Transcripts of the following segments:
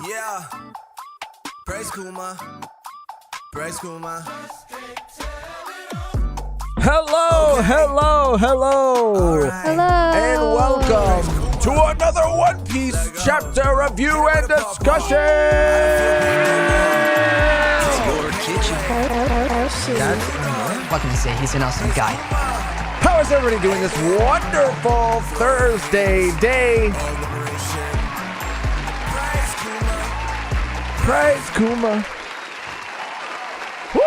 Yeah. Praise Kuma. Praise Kuma. Hello, Okay. hello. Alright. Hello. And welcome to another One Piece chapter review and discussion. What can I say? He's an awesome guy. How is everybody doing this wonderful Thursday day? Praise Kuma. Woo!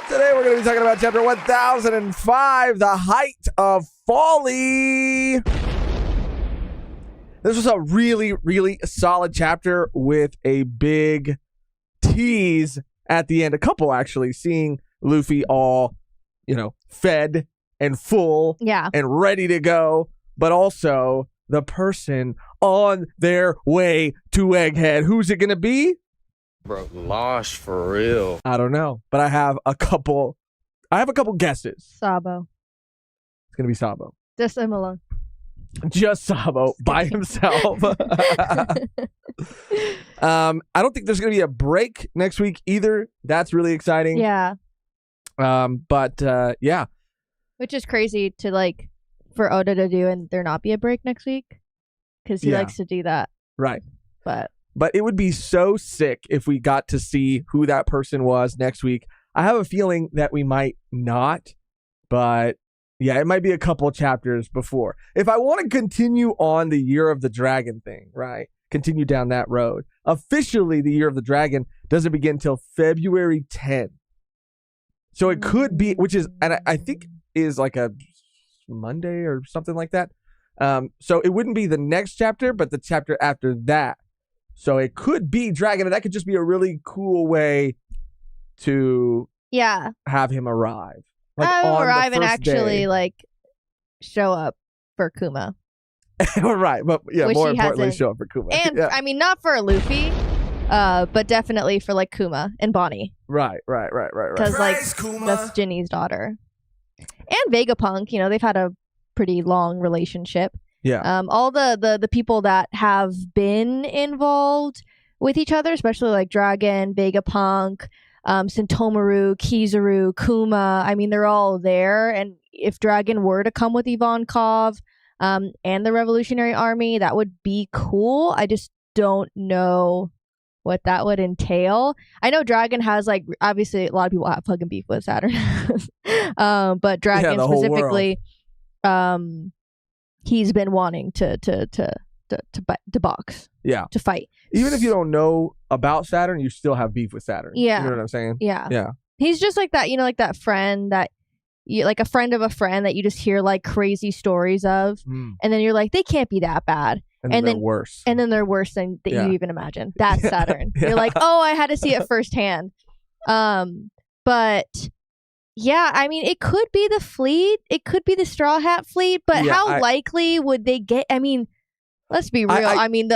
Today we're going to be talking about chapter 1005, The Height of Folly. This was a really, really solid chapter with a big tease at the end. A couple, actually, seeing Luffy all, fed and full and ready to go, but also the person on their way to Egghead. Who's it going to be? Bro, lost for real. I don't know, but I have a couple guesses. Sabo. It's going to be Sabo. Just him alone. Just Sabo by himself. I don't think there's going to be a break next week either. That's really exciting. Yeah. Yeah. Which is crazy to for Oda to do and there not be a break next week. Because he likes to do that. Right. But it would be so sick if we got to see who that person was next week. I have a feeling that we might not, but yeah, it might be a couple chapters before. If I want to continue on the Year of the Dragon thing, right? Continue down that road. Officially, the Year of the Dragon doesn't begin until February 10th. So it could be, which is, and I think is like a Monday or something like that. So it wouldn't be the next chapter, but the chapter after that. So it could be Dragon, and that could just be a really cool way to have him arrive. arrive and actually day. show up for Kuma. Right, but yeah, Which more he importantly, hasn't. show up for Kuma. And yeah. I mean not for Luffy, but definitely for Kuma and Bonnie. Right. Because Praise Kuma. that's Ginny's daughter. And Vegapunk, they've had a pretty long relationship. Yeah. All the people that have been involved with each other, especially like Dragon, Vegapunk, Sentomaru, Kizaru, Kuma. I mean, they're all there. And if Dragon were to come with Ivankov and the Revolutionary Army, that would be cool. I just don't know what that would entail. I know Dragon has obviously a lot of people have fucking beef with Saturn. But Dragon the whole specifically, he's been wanting to box. Yeah. To fight. Even if you don't know about Saturn, you still have beef with Saturn. Yeah. You know what I'm saying? Yeah. Yeah. He's just like that, like that friend that you like a friend of a friend that you just hear crazy stories of. And then you're like, they can't be that bad. And And they're then- worse. And then they're worse than that Yeah. you even imagine. That's Saturn. Yeah. You're like, oh, I had to see it firsthand. But yeah, I mean, it could be the fleet. It could be the Straw Hat fleet. But Yeah, how likely would they get? I mean, let's be real. I mean,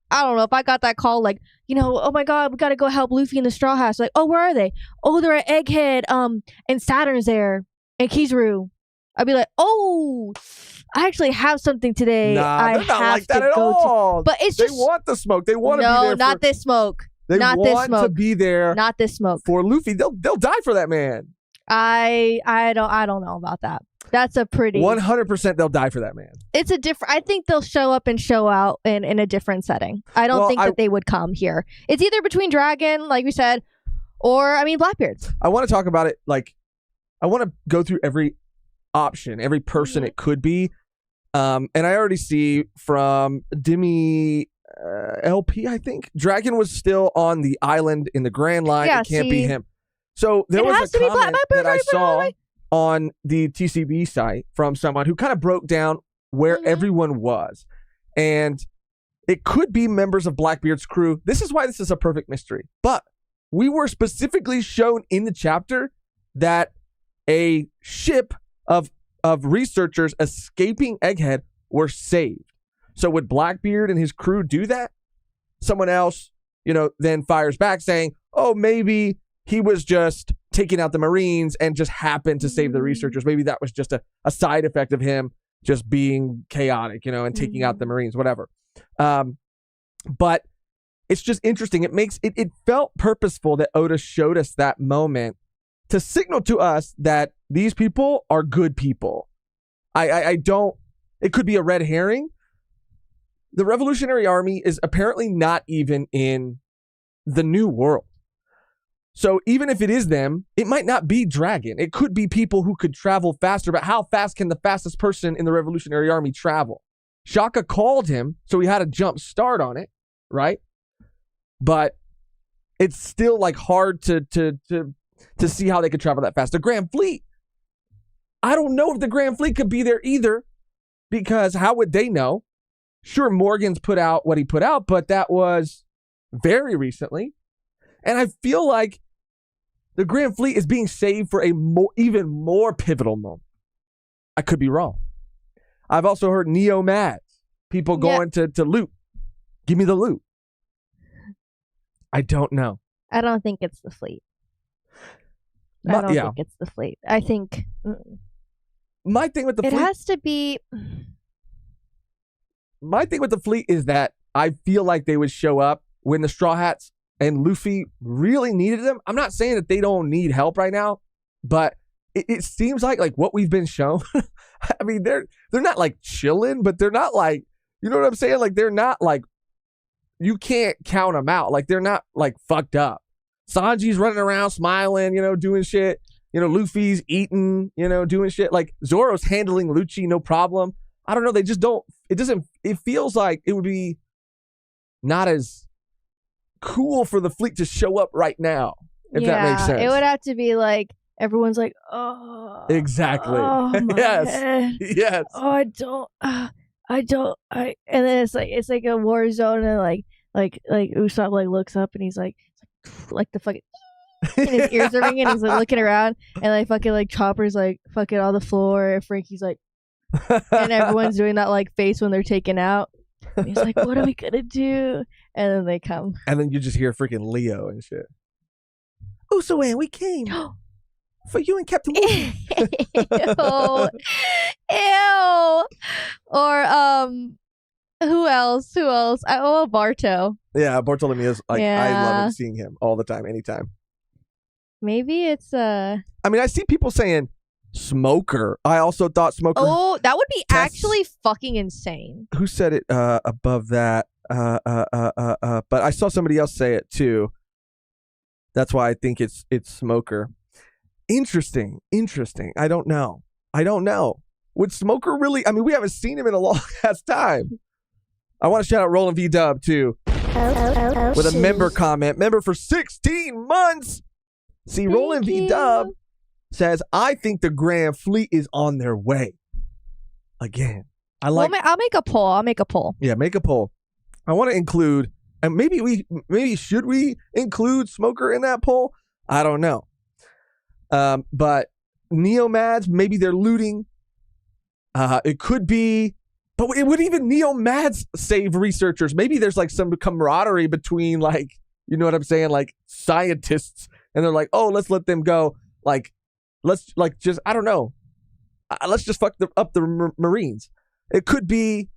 I don't know if I got that call, oh my God, we got to go help Luffy and the Straw Hats. Oh, where are they? Oh, they're at Egghead. And Saturn's there, and Kizaru. I'd be like, oh, I actually have something today. Nah, they're not have like that to at go to. all. But it's they just want the smoke. They want to be no, there. not this smoke. They not this want to smoke. be there. Not this smoke. For Luffy. They'll die for that man. I don't know about that. That's a pretty 100% they'll die for that man. It's a different. I think they'll show up and show out in a different setting. I don't think that they would come here. It's either between Dragon, like we said, or Blackbeard. I want to talk about it. I want to go through every option, every person it could be. And I already see from Demi LP, I think Dragon was still on the island in the Grand Line. Yeah, it can't be him. So there It was has a to be comment Blackbeard, that I right, by the saw way? on the TCB site from someone who kind of broke down where everyone was. And it could be members of Blackbeard's crew. This is why this is a perfect mystery. But we were specifically shown in the chapter that a ship of researchers escaping Egghead were saved. So would Blackbeard and his crew do that? Someone else, then fires back saying, oh, maybe he was just taking out the Marines and just happened to save the researchers. Maybe that was just a side effect of him just being chaotic, and taking out the Marines, whatever. But it's just interesting. It felt purposeful that Oda showed us that moment to signal to us that these people are good people. I don't, it could be a red herring. The Revolutionary Army is apparently not even in the New World. So even if it is them, it might not be Dragon. It could be people who could travel faster, but how fast can the fastest person in the Revolutionary Army travel? Shaka called him, so he had a jump start on it, right? But it's still like hard to see how they could travel that fast. The Grand Fleet, I don't know if the Grand Fleet could be there either, because how would they know? Sure, Morgan's put out what he put out, but that was very recently. And I feel like the Grand Fleet is being saved for a even more pivotal moment. I could be wrong. I've also heard Neo-Mads, people going to loot. Give me the loot. I don't know. I don't think it's the fleet. I don't think it's the fleet. I think my thing with the fleet, it has to be. My thing with the fleet is that I feel like they would show up when the Straw Hats and Luffy really needed them. I'm not saying that they don't need help right now, but it seems like what we've been shown. I mean, they're not like chilling, but they're not like, you know what I'm saying? Like, they're not like, you can't count them out. Like, they're not like fucked up. Sanji's running around smiling, doing shit. Luffy's eating, doing shit. Like, Zoro's handling Lucci, no problem. I don't know. They just don't, it feels like it would be not as cool for the fleet to show up right now, if that makes sense. It would have to be like, everyone's like, oh. Exactly. Oh, my yes. head. Yes. Oh, and then it's like a war zone, and like Usopp looks up and he's like the fucking and his ears are ringing, and he's looking around, and fucking Chopper's fucking on the floor, Frankie's and everyone's doing that face when they're taken out. And he's like, what are we gonna do? And then they come. And then you just hear freaking Leo and shit. Usoan, we came for you and Captain Wolf. Ew. Or who else? Barto. Yeah, Bartolomeo's I love seeing him all the time, anytime. Maybe it's I mean, I see people saying Smoker. I also thought Smoker. Oh, that would be actually fucking insane. Who said it above that? But I saw somebody else say it too. That's why I think it's Smoker. Interesting. I don't know. Would Smoker really? I mean, we haven't seen him in a long ass time. I want to shout out Roland V Dub too, with a member comment. Member for 16 months. See, Roland V Dub says, I think the Grand Fleet is on their way. Again, I'll make a poll. Yeah, make a poll. I want to include, and maybe should we include Smoker in that poll? I don't know. But Neo-Mads, maybe they're looting. It could be, but it would even Neo-Mads save researchers. Maybe there's some camaraderie between you know what I'm saying? Scientists, and they're like, oh, let's let them go. Let's just, I don't know. Let's just fuck up the Marines. It could be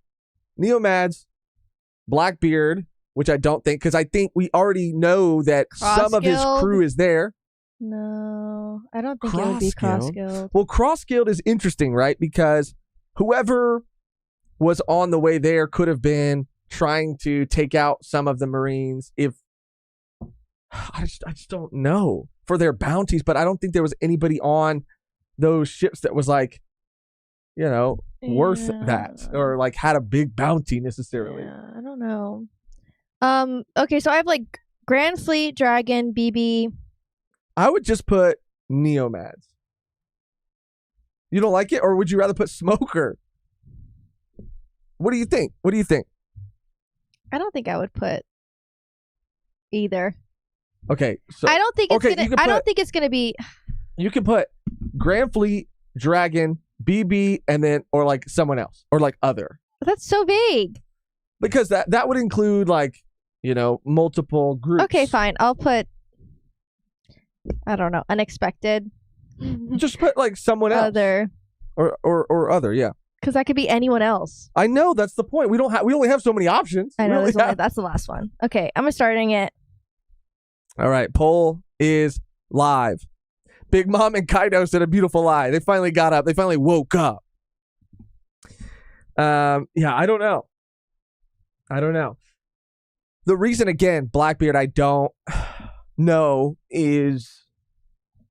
Neo-Mads, Blackbeard, which I don't think, because I think we already know that some of his crew is there. No, I don't think it would be Cross-Guild. Well, Cross-Guild is interesting, right? Because whoever was on the way there could have been trying to take out some of the Marines. If I just don't know for their bounties, but I don't think there was anybody on those ships that was worth that, or had a big bounty necessarily. Yeah, I don't know. Okay, so I have Grand Fleet, Dragon, BB. I would just put Neo-Mads. You don't like it, or would you rather put Smoker? What do you think? I don't think I would put either. Okay, so I don't think it's gonna be. You can put Grand Fleet, Dragon, BB, and then or someone else or other. That's so vague. Because that would include multiple groups. Okay, fine. I'll put. I don't know. Unexpected. Just put someone else. Other. Or other. Yeah. Because that could be anyone else. I know, that's the point. We only have so many options. I know, We only that's the last one. Okay, I'm starting it. All right, poll is live. Big Mom and Kaido said a beautiful lie. They finally got up. They finally woke up. Yeah, I don't know. The reason, again, Blackbeard, I don't know is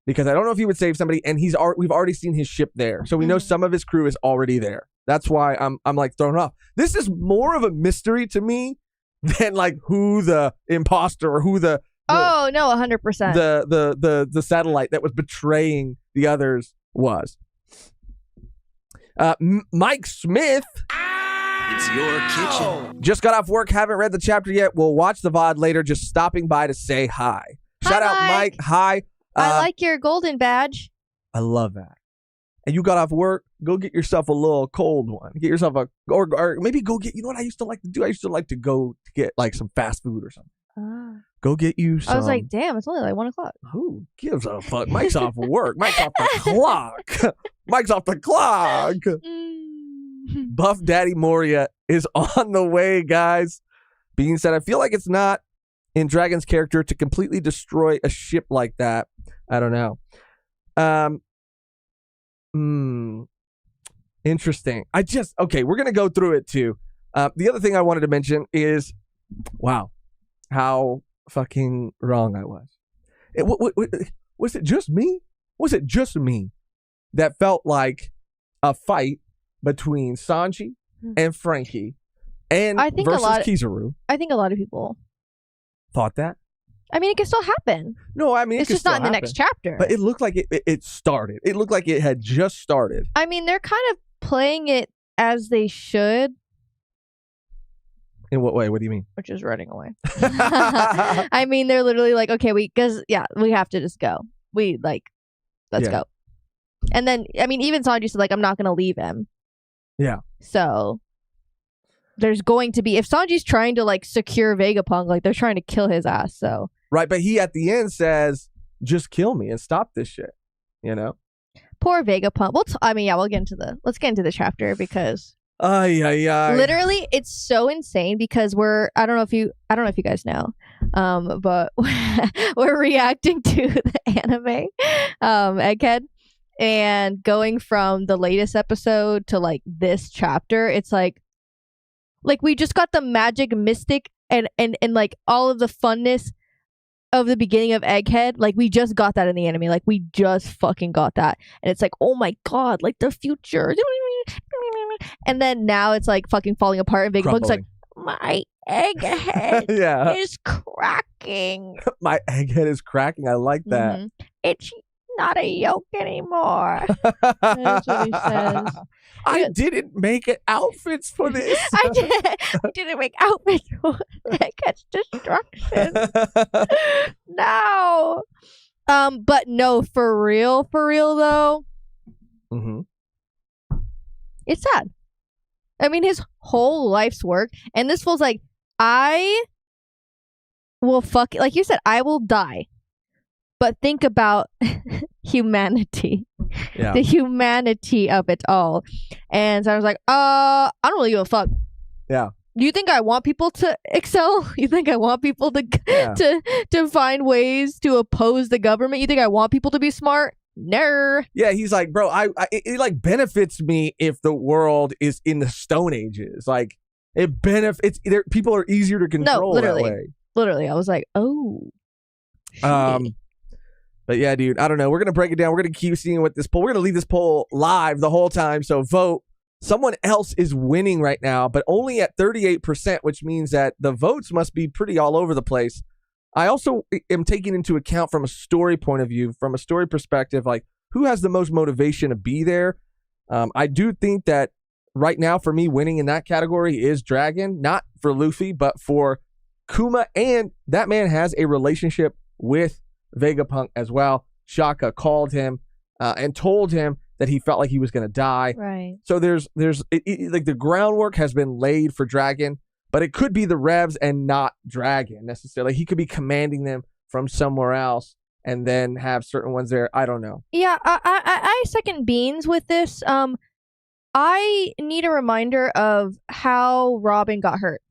because I don't know if he would save somebody, and we've already seen his ship there, so we know some of his crew is already there. That's why I'm like thrown off. This is more of a mystery to me than like who the imposter or who the Oh no, 100%. the satellite that was betraying the others was. Mike Smith. It's your kitchen. Just got off work, haven't read the chapter yet. We'll watch the VOD later, just stopping by to say hi. Shout out Mike. Hi. I like your golden badge. I love that. And you got off work, go get yourself a little cold one. Get yourself or maybe go get, you know what I used to like to do? I used to like to go to get like some fast food or something. Go get you some. I was like, damn, it's only like 1 o'clock. Who gives a fuck? Mike's off work. Mike's off the clock. Mike's off the clock. Buff Daddy Moria is on the way, guys. Being said, I feel like it's not in Dragon's character to completely destroy a ship like that. I don't know. Interesting. Okay, we're going to go through it too. The other thing I wanted to mention is, wow, how fucking wrong I was. Was it just me? Was it just me that felt like a fight between Sanji and Frankie and versus Kizaru? I think a lot of people thought that. I mean, it can still happen. No, I mean, it's just not in the next chapter. But it looked like it started. It looked like it had just started. I mean, they're kind of playing it as they should. In what way? What do you mean? Which is running away. I mean, they're literally like, okay, we have to just go. Let's go. And then, I mean, even Sanji said, like, I'm not going to leave him. Yeah. So there's going to be, if Sanji's trying to like secure Vegapunk, like they're trying to kill his ass. So right, but he at the end says, "Just kill me and stop this shit." You know. Poor Vegapunk. Let's get into the chapter because. Literally, it's so insane because I don't know if you guys know, but we're reacting to the anime, Egghead, and going from the latest episode to like this chapter, it's like we just got the magic mystic and like all of the funness of the beginning of Egghead. Like we just got that in the anime. Like we just fucking got that, and it's like, oh my god, like the future. And then now it's like fucking falling apart, and Vegapunk's like, my egghead is cracking. My egghead is cracking. I like that. It's not a yolk anymore. That's what he says. I didn't make outfits for this. I didn't make outfits for egghead's destruction. No. But no, for real though. It's sad. I mean, his whole life's work, and this feels like I will like you said, I will die. But think about humanity, the humanity of it all. And so I was like, I don't really give a fuck. Yeah. You think I want people to excel? You think I want people to find ways to oppose the government? You think I want people to be smart? No. Yeah, he's like, bro, it like benefits me if the world is in the Stone Ages. Like it benefits. People are easier to control that way. Literally, I was like, oh. Shit. But yeah, dude, I don't know. We're gonna break it down. We're gonna keep seeing what this poll. We're gonna leave this poll live the whole time. So vote. Someone else is winning right now, but only at 38%, which means that the votes must be pretty all over the place. I also am taking into account from a story point of view, from a story perspective, like who has the most motivation to be there. I do think that right now for me, winning in that category is Dragon, not for Luffy, but for Kuma. And that man has a relationship with Vegapunk as well. Shaka called him and told him that he felt like he was going to die. Right. So there's like the groundwork has been laid for Dragon. But it could be the Revs and not Dragon necessarily. He could be commanding them from somewhere else and then have certain ones there. I don't know. Yeah, I second Beans with this. I need a reminder of how Robin got hurt.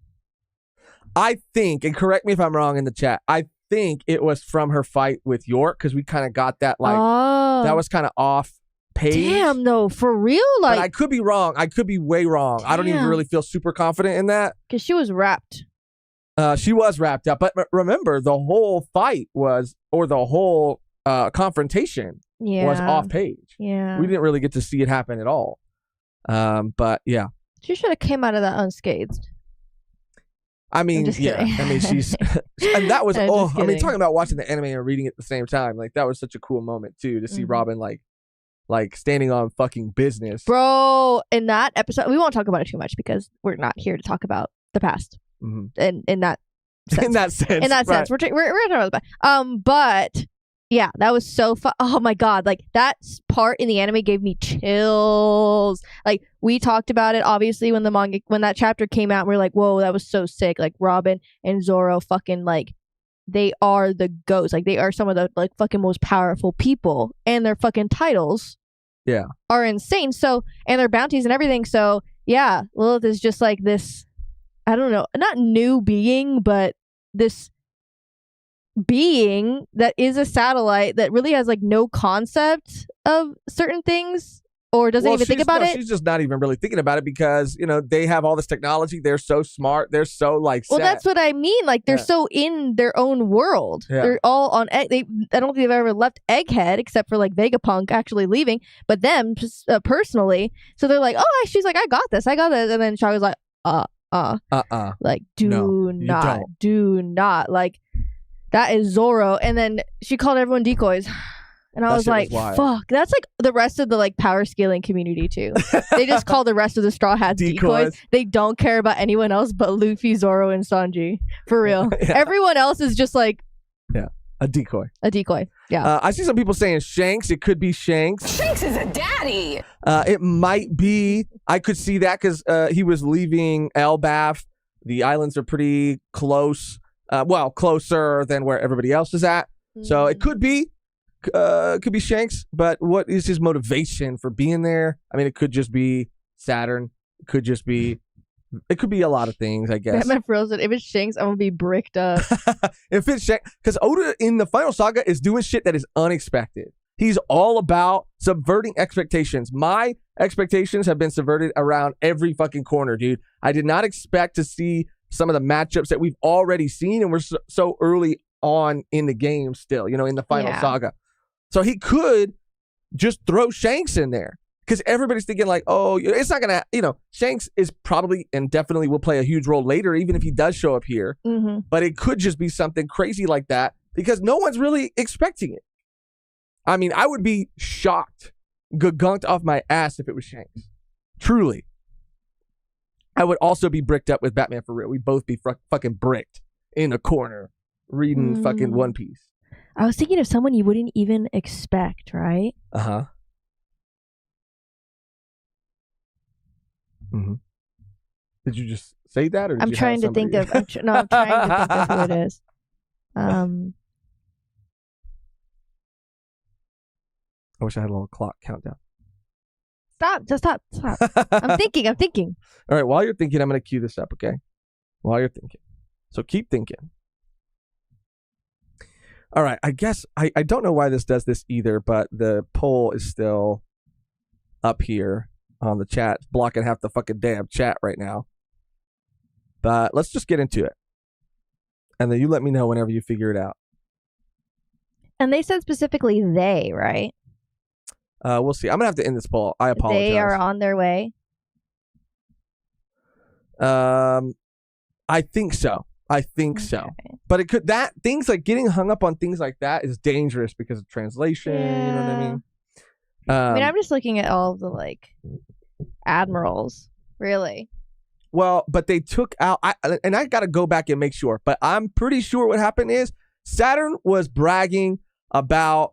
I think, and correct me if I'm wrong in the chat, I think it was from her fight with York, because we kind of got that, like, that was kind of off page. Damn, no, for real? Like, but I could be wrong. I could be way wrong. I don't even really feel super confident in that. Because she was wrapped. She was wrapped up. But remember, the whole fight was, or the whole confrontation was off page. Yeah. We didn't really get to see it happen at all. But yeah. She should have came out of that unscathed. I mean, yeah. I mean, she's, and that was, I mean, talking about watching the anime and reading it at the same time. Like, that was such a cool moment, too, to see Robin, like standing on fucking business. Bro, in that episode, we won't talk about it too much because we're not here to talk about the past. And in that sense. In that sense. We're talking about the past. But yeah, that was so fun. Oh my God. Like, that part in the anime gave me chills. Like, we talked about it, obviously, when that chapter came out, we were like, whoa, that was so sick. Like, Robin and Zoro fucking, like, they are the GOATs. Like, they are some of the, like, fucking most powerful people. And their fucking titles are insane. So, and their bounties and everything. So, yeah, Lilith is just like this, I don't know, not new being, but this being that is a satellite that really has like no concept of certain things or doesn't even think about it. She's just not even really thinking about it because, you know, they have all this technology. They're so smart. They're so like set. Well, that's what I mean. Like, they're so in their own world. They're all on I don't think they've ever left Egghead except for like Vegapunk actually leaving, but them personally. So they're like, oh, she's like, I got this. And then Shaga's like, like, do not. Like, that is Zoro. And then she called everyone decoys. And I was like, fuck. That's like the rest of the like power scaling community too. They just call the rest of the Straw Hats decoys. They don't care about anyone else but Luffy, Zoro, and Sanji. For real. Everyone else is just like a decoy. Yeah. I see some people saying Shanks. It could be Shanks. Shanks is a daddy. It might be. I could see that because he was leaving Elbaf. The islands are pretty close. Well, closer than where everybody else is at. So it could be Shanks, but what is his motivation for being there? I mean, it could just be Saturn. It could be a lot of things, I guess. Batman Frozen. If it's Shanks, I'm gonna be bricked up. If it's Shanks, because Oda in the final saga is doing shit that is unexpected. He's all about subverting expectations. My expectations have been subverted around every fucking corner, dude. I did not expect to see some of the matchups that we've already seen, and we're so early on in the game still, you know, in the final saga. So he could just throw Shanks in there because everybody's thinking like, oh, it's not going to, you know, Shanks is probably and definitely will play a huge role later, even if he does show up here. But it could just be something crazy like that because no one's really expecting it. I mean, I would be shocked, gunked off my ass if it was Shanks. Truly. I would also be bricked up with Batman for real. We'd both be fucking bricked in a corner reading fucking One Piece. I was thinking of someone you wouldn't even expect, right? Did you just say that, or did I'm trying to think of. I'm trying to think of who it is. I wish I had a little clock countdown. Stop. I'm thinking. All right, while you're thinking, I'm going to cue this up, okay? While you're thinking. So keep thinking. All right, I guess, I don't know why this does this either, but the poll is still up here on the chat. It's blocking half the fucking damn chat right now. But let's just get into it. And then you let me know whenever you figure it out. And they said specifically they, right? We'll see. I'm going to have to end this poll. I apologize. They are on their way? I think so. So. But it could, things like getting hung up on things like that is dangerous because of translation. You know what I mean? I mean, I'm just looking at all of the like admirals, really. Well, but they took out, and I got to go back and make sure, but I'm pretty sure what happened is Saturn was bragging about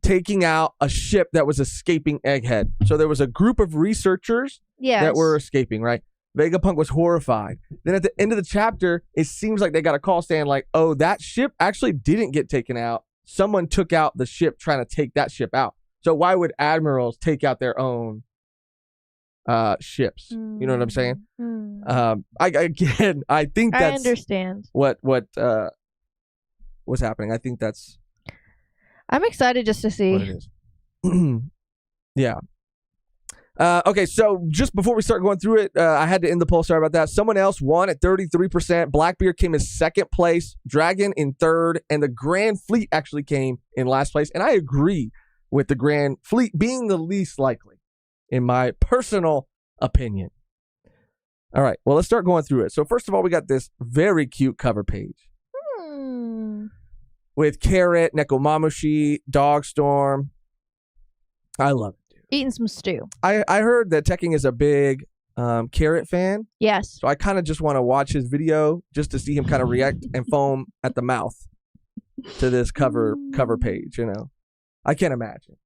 taking out a ship that was escaping Egghead. So there was a group of researchers that were escaping, right? Vegapunk was horrified. Then at the end of the chapter, it seems like they got a call saying like, oh, that ship actually didn't get taken out. Someone took out the ship trying to take that ship out. So why would admirals take out their own ships. You know what I'm saying? Mm. I think that's I understand. what's happening. I think that's I'm excited just to what see. it is. Yeah. Okay, so just before we start going through it, I had to end the poll. Sorry about that. Someone else won at 33%. Blackbeard came in second place. Dragon in third. And the Grand Fleet actually came in last place. And I agree with the Grand Fleet being the least likely, in my personal opinion. All right, well, let's start going through it. So first of all, we got this very cute cover page. With Carrot, Nekomamushi, Dogstorm. I love it. Eating some stew. I heard that Tekking is a big Carrot fan, Yes. so I kind of just want to watch his video just to see him kind of react and foam at the mouth to this cover page. You know, I can't imagine.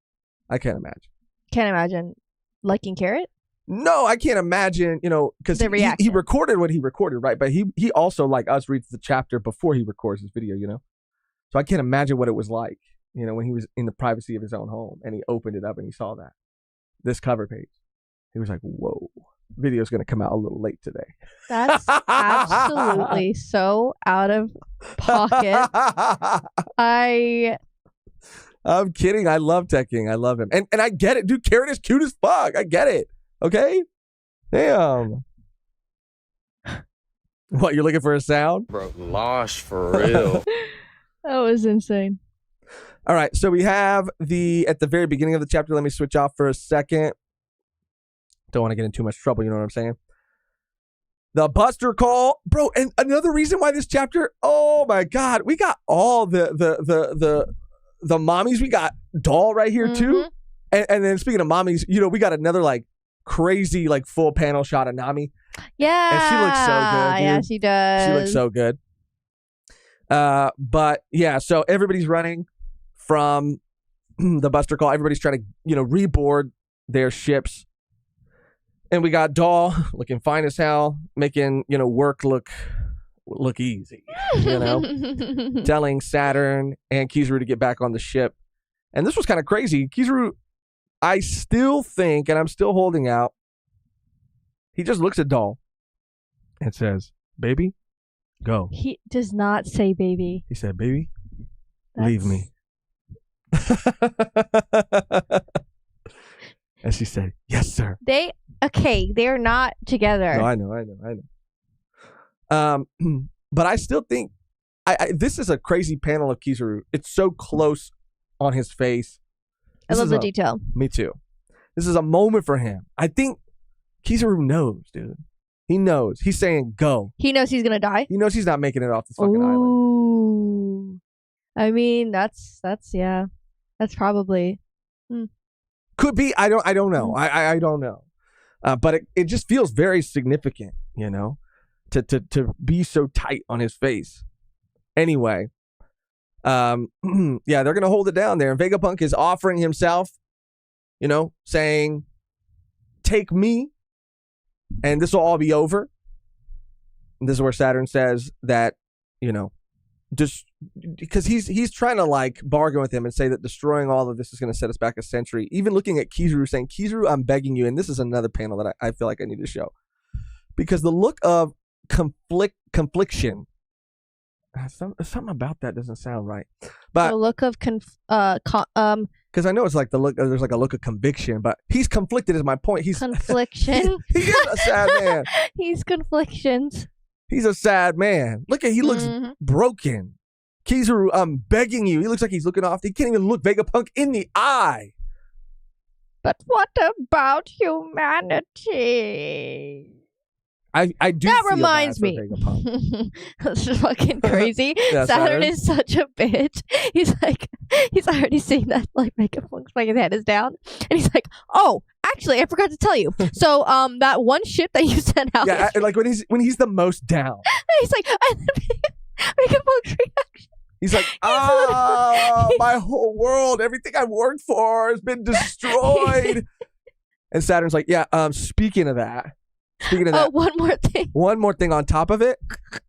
Can't imagine Liking Carrot? No, I can't imagine. You know, because he recorded what he recorded, right? But he also, like us, reads the chapter before he records his video. You know, so I can't imagine what it was like. You know, when he was in the privacy of his own home and he opened it up and he saw this cover page. He was like, whoa, video's going to come out a little late today. That's absolutely so out of pocket. I'm kidding. I love Tekking. I love him. And I get it. Dude, Carrot is cute as fuck. I get it. Okay? Damn. What, you're looking for a sound? Bro, losh for real. That was insane. All right, so we have at the very beginning of the chapter, let me switch off for a second. Don't want to get in too much trouble, you know what I'm saying? The Buster Call. Bro, and another reason why this chapter, oh my God, we got all the mommies. We got Doll right here too. And then speaking of mommies, you know, we got another like crazy like full panel shot of Nami. Yeah. And she looks so good, dude. Yeah, she does. She looks so good. But yeah, so everybody's running from the Buster Call. Everybody's trying to, you know, reboard their ships. And we got Doll looking fine as hell, making, you know, work look easy, you know, telling Saturn and Kizaru to get back on the ship. And this was kind of crazy. Kizaru, I still think, and I'm still holding out, he just looks at Doll and says, baby, go. He does not say baby. He said, baby, leave me. And she said, yes, sir. They're not together. No, I know. But I still think this is a crazy panel of Kizaru. It's so close on his face. I love the detail. Me too. This is a moment for him. I think Kizaru knows, dude. He knows. He's saying go. He knows he's gonna die. He knows he's not making it off this fucking island. Ooh. I mean, that's yeah. That's probably could be. I don't know. I don't know. But it just feels very significant, you know, to be so tight on his face. Anyway, yeah, they're gonna hold it down there, and Vegapunk is offering himself, you know, saying, "Take me, and this will all be over." And this is where Saturn says that, you know, just because he's trying to like bargain with him and say that destroying all of this is going to set us back a century. Even looking at Kizaru saying, Kizaru, I'm begging you. And this is another panel that I feel like I need to show, because the look of confliction, something about that doesn't sound right. But the look of because I know it's like the look, there's like a look of conviction, but he's conflicted is my point. He's confliction. He is a sad man. He's conflictions. He's a sad man. Look at, he looks broken. Kizaru, I'm begging you. He looks like he's looking off. He can't even look Vegapunk in the eye. But what about humanity? I do. That feel reminds bad me. for Vegapunk. That's fucking crazy. Yeah, Saturn is such a bitch. He's already seen that like Vegapunk's fucking head is down, and he's like, "Oh, actually, I forgot to tell you. So, that one ship that you sent out." Yeah, like when he's the most down. He's like, Vegapunk's reaction. He's like, oh, my whole world, everything I've worked for has been destroyed. And Saturn's like, yeah, speaking of that, Speaking of that, one more thing. one more thing on top of it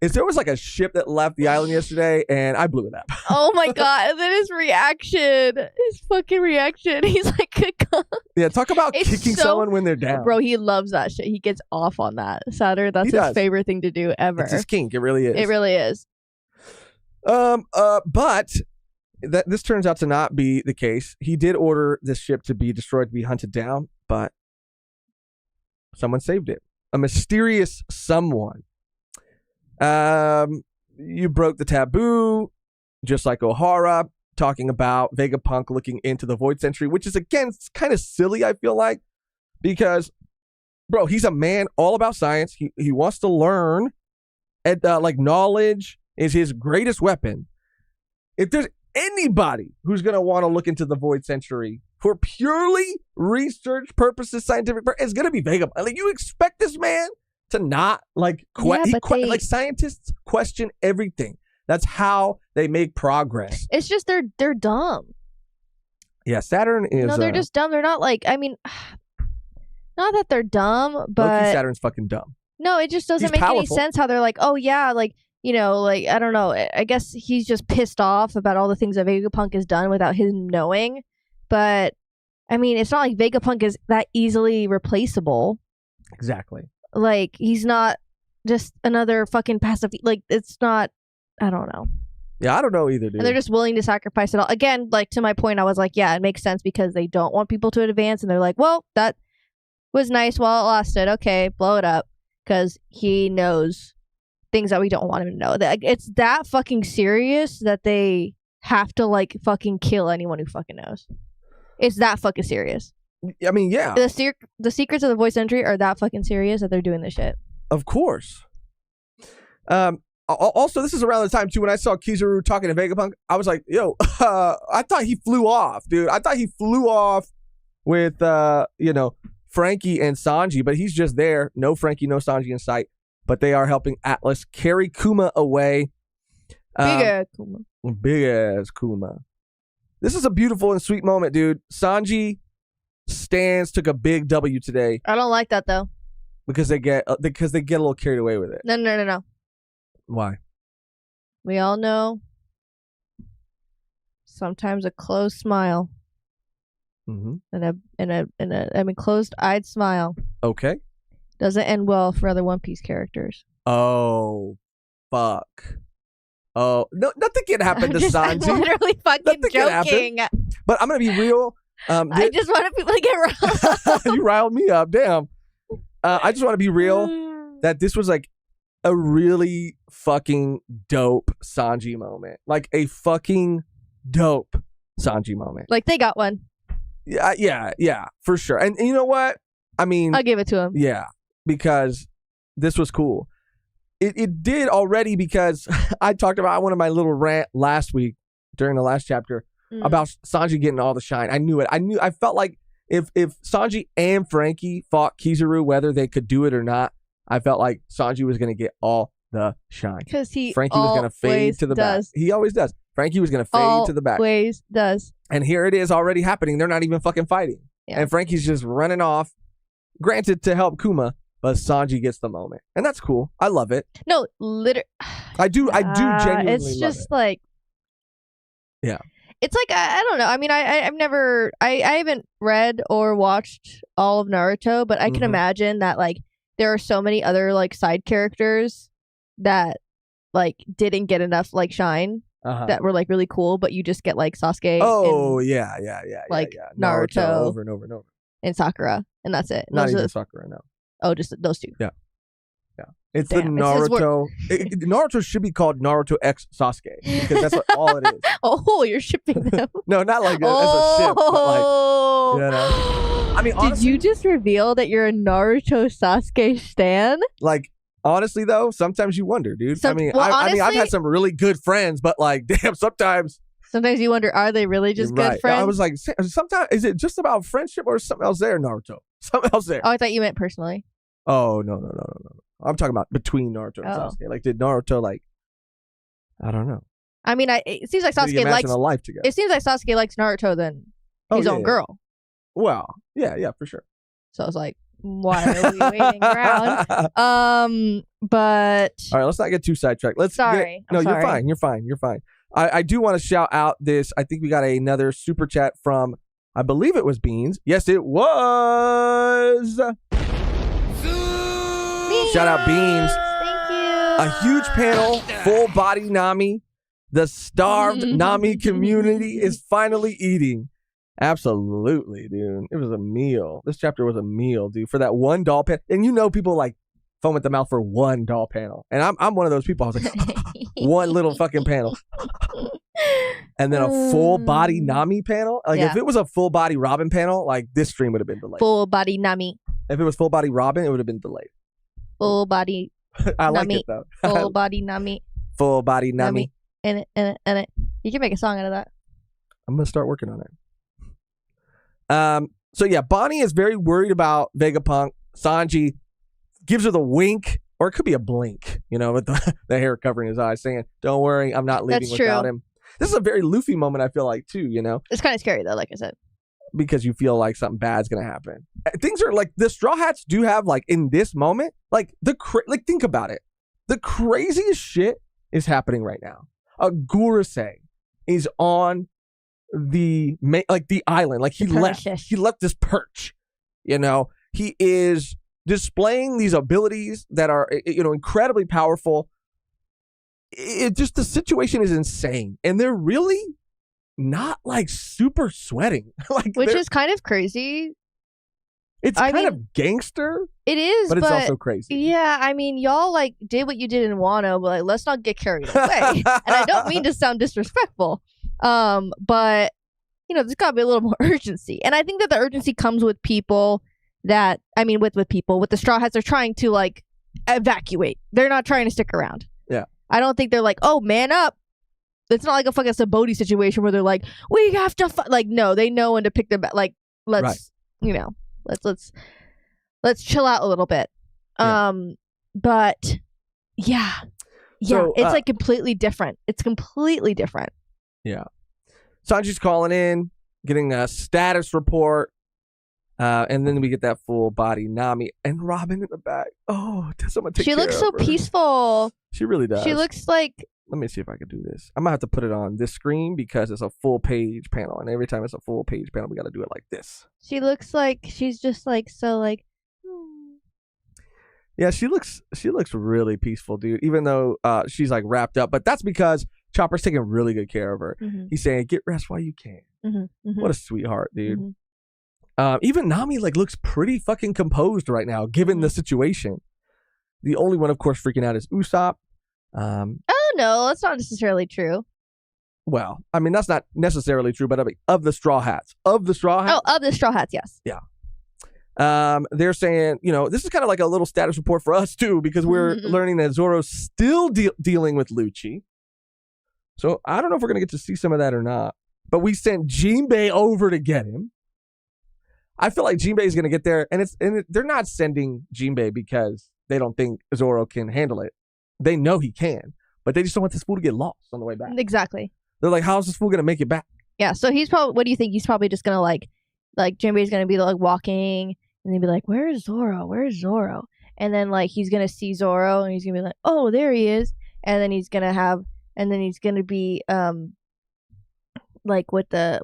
is there was like a ship that left the island yesterday, and I blew it up. Oh my god! And then his fucking reaction. He's like, "Good God." Yeah, talk about It's kicking so- someone when they're down. Bro, he loves that shit. He gets off on that. Saturn, that's He his does. favorite thing to do ever. It's his kink. It really is. It really is. But this turns out to not be the case. He did order this ship to be destroyed, to be hunted down, but someone saved it. A mysterious someone. You broke the taboo, just like O'Hara, talking about Vegapunk looking into the Void Century, which is, again, kind of silly, I feel like, because, bro, he's a man all about science. He wants to learn, and like knowledge is his greatest weapon. If there's anybody who's going to want to look into the Void Century for purely research purposes, scientific it's going to be Vegapunk. Like, you expect this man to not like like scientists question everything. That's how they make progress. It's just they're dumb. Yeah, Saturn is. No, they're just dumb. They're not like. I mean, not that they're dumb, but Loki Saturn's fucking dumb. no, it just doesn't He's make any powerful. sense how they're like, oh yeah, like, you know, like, I don't know. I guess he's just pissed off about all the things that Vegapunk has done without him knowing. But I mean, it's not like Vegapunk is that easily replaceable. Exactly. Like, he's not just another fucking passive. Like, it's not. I don't know. Yeah, I don't know either, dude. And they're just willing to sacrifice it all. Again, like, to my point, I was like, yeah, it makes sense because they don't want people to advance. And they're like, well, that was nice while it lasted. Okay, blow it up. Because he knows things that we don't want him to know. It's that fucking serious that they have to, like, fucking kill anyone who fucking knows. It's that fucking serious. I mean, yeah. The secrets of the Void Century are that fucking serious that they're doing this shit. Of course. Also, this is around the time, too, when I saw Kizaru talking to Vegapunk. I was like, yo, I thought he flew off, dude. I thought he flew off with, Frankie and Sanji, but he's just there. No Frankie, no Sanji in sight. But they are helping Atlas carry Kuma away. Big ass Kuma. Big ass Kuma. This is a beautiful and sweet moment, dude. Sanji Stans took a big W today I don't like that, though. because they get a little carried away with it. No. Why? We all know sometimes a closed smile Mm-hmm. and a closed-eyed smile Okay. doesn't end well for other One Piece characters. Oh, fuck. Oh, no, nothing can happen to I'm Sanji. literally fucking Nothing can happen. joking. But I'm gonna be real. I just want people to get riled. You riled me up. Damn. I just want to be real that this was like a really fucking dope Sanji moment. Like a fucking dope Sanji moment. Like, they got one. Yeah, for sure. And you know what? I mean, I'll give it to him. yeah, because this was cool. It did already because I talked about one of my little rant last week during the last chapter about Sanji getting all the shine. I knew it. I felt like if Sanji and Frankie fought Kizaru, whether they could do it or not, I felt like Sanji was going to get all the shine. Because Frankie was going to fade to the back. He always does. Frankie was going to fade to the back. Always does. And here it is already happening. They're not even fucking fighting. Yeah. And Frankie's just running off, granted to help Kuma, but Sanji gets the moment. And that's cool. I love it. No, literally. I do genuinely It's love just it. like. Yeah. It's like, I don't know. I mean, I've never, I haven't read or watched all of Naruto, but I can Mhm. imagine that, like, there are so many other, like, side characters that, like, didn't get enough, like, shine Uh-huh. that were, like, really cool, but you just get, like, Sasuke Oh, and, yeah. like, yeah. Naruto. over and over and over. and Sakura, and that's it. Not Those are even the- Sakura, no. oh, just those two. It's Damn, the it's his work. Naruto. Naruto should be called Naruto X Sasuke because that's what all it is. Oh, you're shipping them. No, not like as a ship, but like, you know. I mean, Did honestly, you just reveal that you're a Naruto Sasuke stan? like, honestly though, sometimes you wonder, dude. Some- I mean, well, I mean, I've honestly- had some really good friends, but like, damn, sometimes. Sometimes you wonder, are they really just Right. good friends? I was like, sometimes is it just about friendship or something else there, Naruto? Something else there. Oh, I thought you meant personally. Oh no. I'm talking about between Naruto and Oh. Sasuke. Like, did Naruto like? I don't know. I mean, it seems like Did he Sasuke imagine likes. a life together. It seems like Sasuke likes Naruto than Oh, his yeah, own yeah. girl. Well, yeah, for sure. So I was like, why are we waiting around? But All right, let's not get too sidetracked. Sorry. No, I'm you're sorry. fine. You're fine. You're fine. I do want to shout out this. I think we got another super chat from, I believe it was Beans. Yes, it was. Shout out Beans. Thank you. A huge panel, full body Nami. The starved Nami community is finally eating. Absolutely, dude. It was a meal. This chapter was a meal, dude. For that one doll panel. And you know people like foam at the mouth for one doll panel. And I'm one of those people. I was like, one little fucking panel. And then a full body Nami panel. Like if it was a full body Robin panel, like this stream would have been delayed. Full body Nami. If it was full body Robin, it would have been delayed. Full body I like Nami. it though. Full body Nami. Full body Nami. In it. You can make a song out of that. I'm gonna start working on it. So yeah, Bonnie is very worried about Vegapunk. Sanji gives her the wink, or it could be a blink, you know, with the hair covering his eyes, saying, "Don't worry, I'm not leaving That's without true. him." This is a very Luffy moment, I feel like, too, you know, It's kind of scary though, like I said. because you feel like something bad's gonna happen. Things are like the Straw Hats do have like in this moment, like like think about it, the craziest shit is happening right now. Gurusei is on the island, like he left this perch, you know. He is displaying these abilities that are, you know, incredibly powerful. It just, the situation is insane, and they're really not like super sweating. Like, Which is kind of crazy. it's I kind mean, of gangster, It is, but it's also crazy. yeah, I mean, y'all like did what you did in Wano, but like let's not get carried away. And I don't mean to sound disrespectful, but you know, there's got to be a little more urgency. And I think that the urgency comes with people that, I mean, with the Straw Hats are trying to like evacuate. They're not trying to stick around. Yeah, I don't think they're like, oh, man up. It's not like a fucking Saboti situation where they're like, we have to like, no, they know when to pick them back. Like, let's, you know, let's chill out a little bit. Yeah. But yeah, So, it's like completely different. It's completely different. Yeah. Sanji's calling in, getting a status report, and then we get that full body Nami and Robin in the back. Oh, does someone take She care looks of so her? peaceful. She really does. She looks like, Let me see if I can do this. I'm gonna have to put it on this screen because it's a full page panel, and every time it's a full page panel, we got to do it like this. she looks like she's just like so like. Yeah, she looks really peaceful, dude. Even though she's like wrapped up, but that's because Chopper's taking really good care of her. Mhm. He's saying, "Get rest while you can." Mm-hmm. What a sweetheart, dude. Mhm. Even Nami like looks pretty fucking composed right now, given the situation. The only one, of course, freaking out is Usopp. Oh no, that's not necessarily true. Well, I mean, that's not necessarily true, but I mean, of the Straw Hats. Of the Straw Hats. Oh, of the Straw Hats, yes. They're saying, you know, this is kind of like a little status report for us, too, because we're learning that Zoro's still dealing with Lucci. So I don't know if we're going to get to see some of that or not. But we sent Jinbei over to get him. I feel like Jinbei is going to get there, and they're not sending Jinbei because they don't think Zoro can handle it. They know he can, but they just don't want this fool to get lost on the way back. Exactly. They're like, how's this fool going to make it back? Yeah, so he's probably, what do you think? He's probably just going to like Jinbei's going to be like walking and then be like, where's Zoro? Where's Zoro? And then like he's going to see Zoro and he's going to be like, oh, there he is. And then he's going to be like with the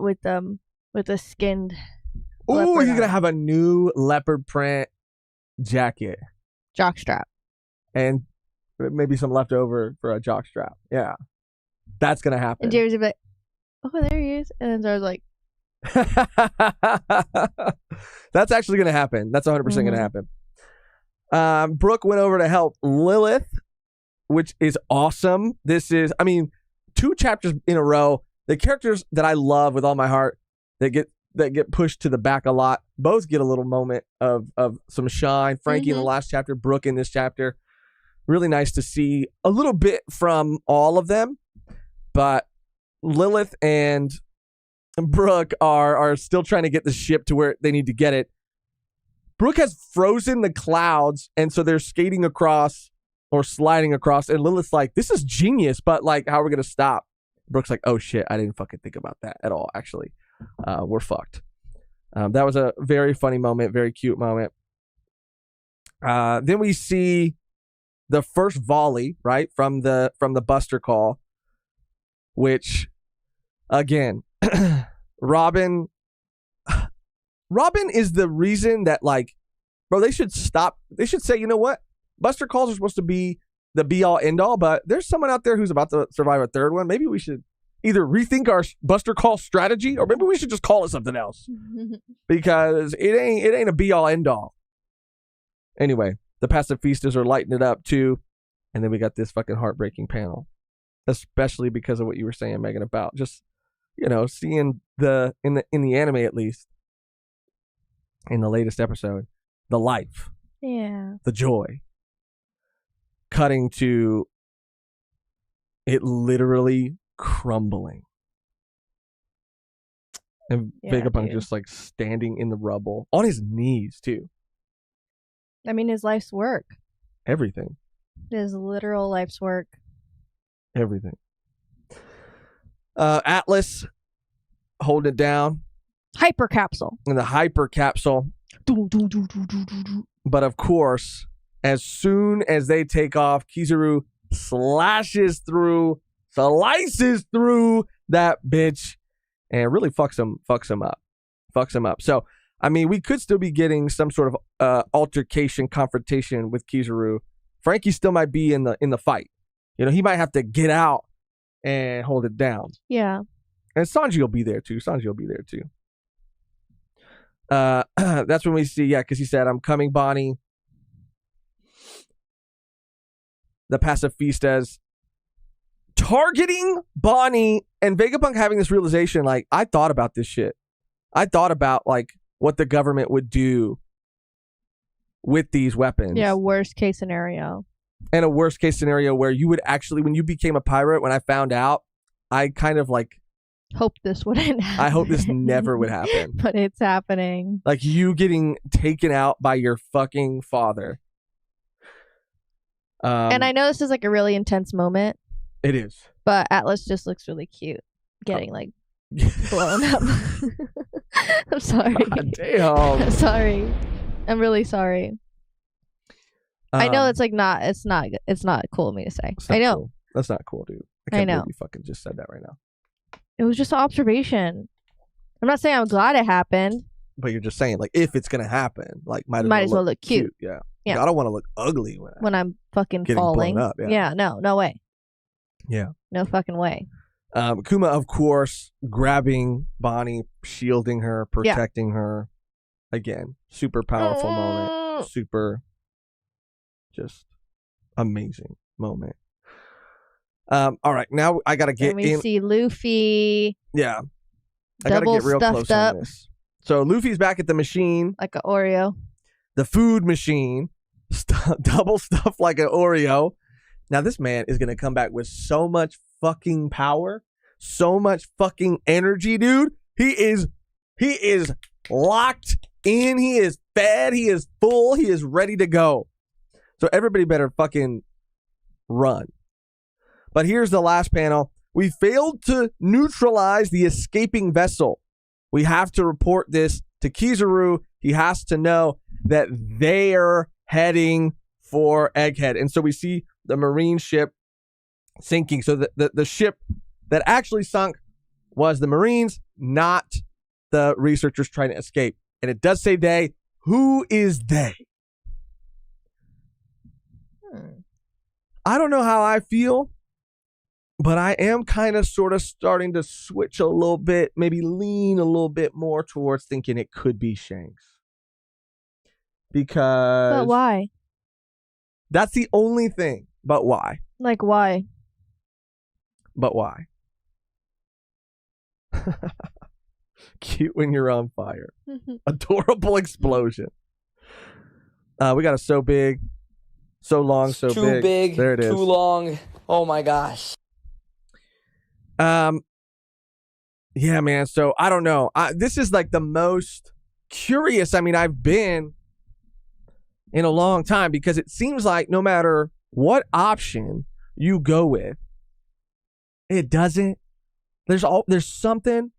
skinned Ooh, leopard he's going to on. have a new leopard print jacket jockstrap. and maybe some leftover for a jockstrap. Yeah, that's going to happen. And Jinbei's going to be like, oh, there he is. And then Zoro's like, that's actually going to happen. That's 100% going to happen. Brooke went over to help Lilith, which is awesome. This is, I mean, 2 chapters in a row. The characters that I love with all my heart that get pushed to the back a lot, both get a little moment of some shine. Frankie in the last chapter, Brooke in this chapter. Really nice to see a little bit from all of them, but Lilith and Brooke are still trying to get the ship to where they need to get it. Brooke has frozen the clouds, and so they're skating across or sliding across, and Lilith's like, this is genius, but like, how are we going to stop? Brooke's like, oh shit, I didn't fucking think about that at all, actually. We're fucked. That was a very funny moment, very cute moment. Then we see the first volley, right, from the Buster call, which again, Robin is the reason that, like, bro, they should stop. They should say, you know what? Buster calls are supposed to be the be all end all, but there's someone out there who's about to survive a third one. Maybe we should either rethink our Buster call strategy, or maybe we should just call it something else because it ain't a be all end all. Anyway, the pacifistas are lighting it up too, and then we got this fucking heartbreaking panel, especially because of what you were saying, Megan, about just, you know, seeing in the anime, at least in the latest episode, the life, the joy, cutting to it literally crumbling, and Vegapunk just like standing in the rubble on his knees too. I mean, his life's work. Everything. His literal life's work. Everything. Atlas holding it down. Hyper capsule. In the hyper capsule. But of course, as soon as they take off, Kizaru slices through that bitch and really fucks him up. So, I mean, we could still be getting some sort of altercation, confrontation with Kizaru. Frankie still might be in the fight. You know, he might have to get out and hold it down. Yeah. And Sanji will be there too. That's when we see, because he said, "I'm coming, Bonnie." The pacifistas targeting Bonnie, and Vegapunk having this realization, like, I thought about this shit. I thought about, like, what the government would do with these weapons. Yeah, worst case scenario. And a worst case scenario where you would actually, when you became a pirate, when I found out, I kind of like... hope this wouldn't happen. I hope this never would happen. But it's happening. Like you getting taken out by your fucking father. And I know this is like a really intense moment. It is. But Atlas just looks really cute. Getting like blown up. I'm sorry. God damn. I'm sorry. I'm really sorry. I know it's like it's not cool of me to say. I know. Cool. That's not cool, dude. I know. You fucking just said that right now. It was just an observation. I'm not saying I'm glad it happened. But you're just saying, like, if it's gonna happen, like, might as well look cute. Yeah. Yeah. Like, I don't want to look ugly when I'm fucking getting falling. blown up. Yeah. No way. Yeah. No fucking way. Kuma, of course, grabbing Bonnie, shielding her, protecting her. Again, super powerful moment. Super, just amazing moment. All right, now I gotta get in. We see Luffy. Yeah, I gotta get real close on this. So Luffy's back at the machine, like an Oreo, the food machine, double stuffed like an Oreo. Now this man is gonna come back with so much fucking power, so much fucking energy, dude. He is locked in. He is fed. He is full. He is ready to go. So everybody better fucking run. But here's the last panel. We failed to neutralize the escaping vessel. We have to report this to Kizaru. He has to know that they're heading for Egghead. And so we see the Marine ship sinking. So the ship that actually sunk was the Marines, not the researchers trying to escape. And it does say they. Who is they? I don't know how I feel, but I am kind of sort of starting to switch a little bit, maybe lean a little bit more towards thinking it could be Shanks. Because... But why? That's the only thing. But why? Like, why? But why? Cute when you're on fire. Adorable explosion. We got a so big, so long, so big. Too big. There it is. Too long. Oh my gosh. Yeah, man. So I don't know. This is like the most curious. I mean, I've been in a long time because it seems like no matter what option you go with, it doesn't. There's something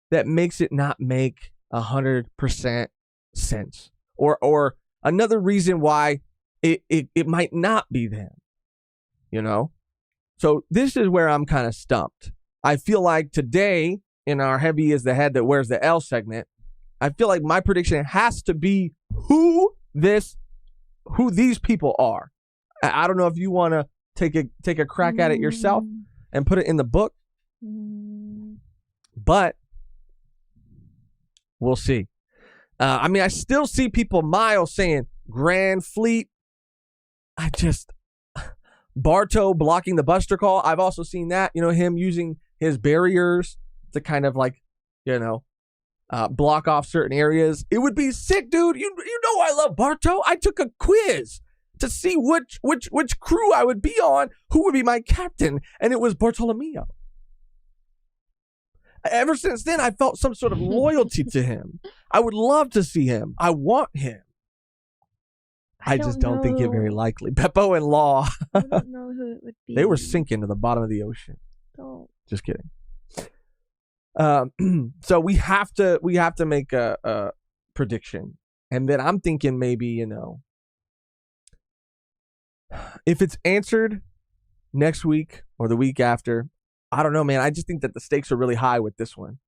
that makes it not make 100% sense, or another reason why it might not be them, you know? So this is where I'm kind of stumped. I feel like today in our Heavy is the Head That Wears the L segment, I feel like my prediction has to be who these people are. I don't know if you want to take a crack at it yourself and put it in the book, but we'll see. I mean, I still see people miles saying Grand Fleet. Barto blocking the Buster Call. I've also seen that, him using his barriers to kind of like, block off certain areas. It would be sick, dude. You know I love Barto. I took a quiz to see which crew I would be on, who would be my captain, and it was Bartolomeo. Ever since then, I felt some sort of loyalty to him. I would love to see him. I want him. I just don't think it very likely. Beppo and Law. I don't know who it would be. They were sinking to the bottom of the ocean. Don't. Just kidding. So we have to make a prediction, and then I'm thinking maybe if it's answered next week or the week after, I don't know, man. I just think that the stakes are really high with this one.